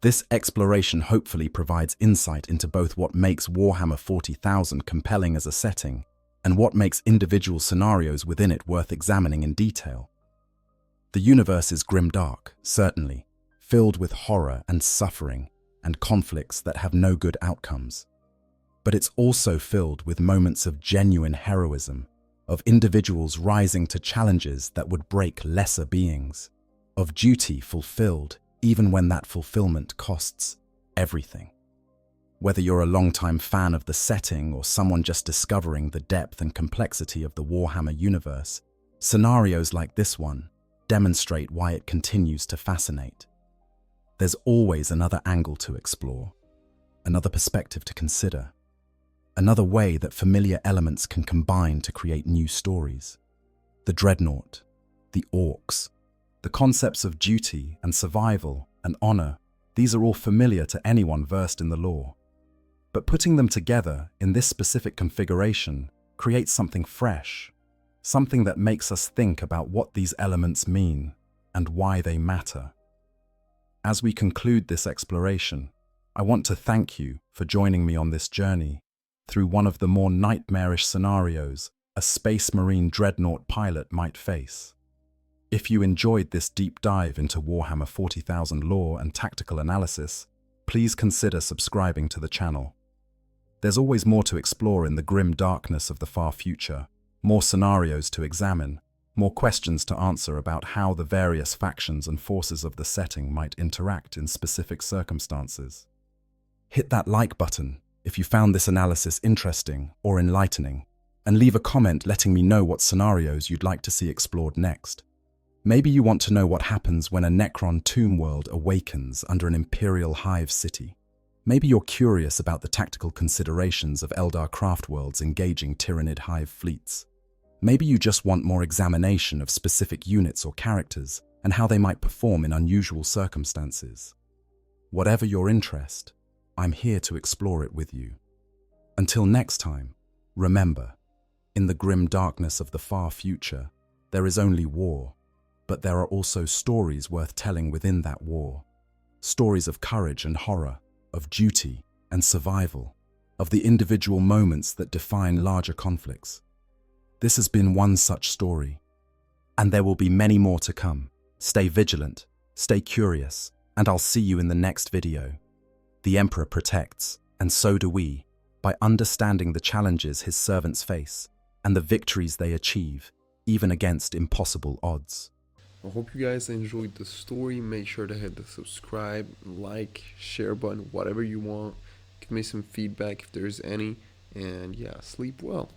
This exploration hopefully provides insight into both what makes Warhammer 40,000 compelling as a setting and what makes individual scenarios within it worth examining in detail. The universe is grimdark, certainly, filled with horror and suffering and conflicts that have no good outcomes. But it's also filled with moments of genuine heroism, of individuals rising to challenges that would break lesser beings, of duty fulfilled even when that fulfillment costs everything. Whether you're a long-time fan of the setting or someone just discovering the depth and complexity of the Warhammer universe, scenarios like this one demonstrate why it continues to fascinate. There's always another angle to explore, another perspective to consider, another way that familiar elements can combine to create new stories. The Dreadnought, the Orcs, the concepts of duty and survival and honor, these are all familiar to anyone versed in the lore. But putting them together in this specific configuration creates something fresh, something that makes us think about what these elements mean and why they matter. As we conclude this exploration, I want to thank you for joining me on this journey through one of the more nightmarish scenarios a Space Marine Dreadnought pilot might face. If you enjoyed this deep dive into Warhammer 40,000 lore and tactical analysis, please consider subscribing to the channel. There's always more to explore in the grim darkness of the far future, more scenarios to examine, more questions to answer about how the various factions and forces of the setting might interact in specific circumstances. Hit that like button if you found this analysis interesting or enlightening, and leave a comment letting me know what scenarios you'd like to see explored next. Maybe you want to know what happens when a Necron tomb world awakens under an Imperial hive city. Maybe you're curious about the tactical considerations of Eldar craft worlds engaging Tyranid hive fleets. Maybe you just want more examination of specific units or characters and how they might perform in unusual circumstances. Whatever your interest, I'm here to explore it with you. Until next time, remember, in the grim darkness of the far future, there is only war. But there are also stories worth telling within that war. Stories of courage and horror, of duty and survival, of the individual moments that define larger conflicts. This has been one such story, and there will be many more to come. Stay vigilant, stay curious, and I'll see you in the next video. The Emperor protects, and so do we, by understanding the challenges his servants face and the victories they achieve, even against impossible odds. I hope you guys enjoyed the story. Make sure to hit the subscribe, like, share button, whatever you want. Give me some feedback if there's any. And yeah, sleep well.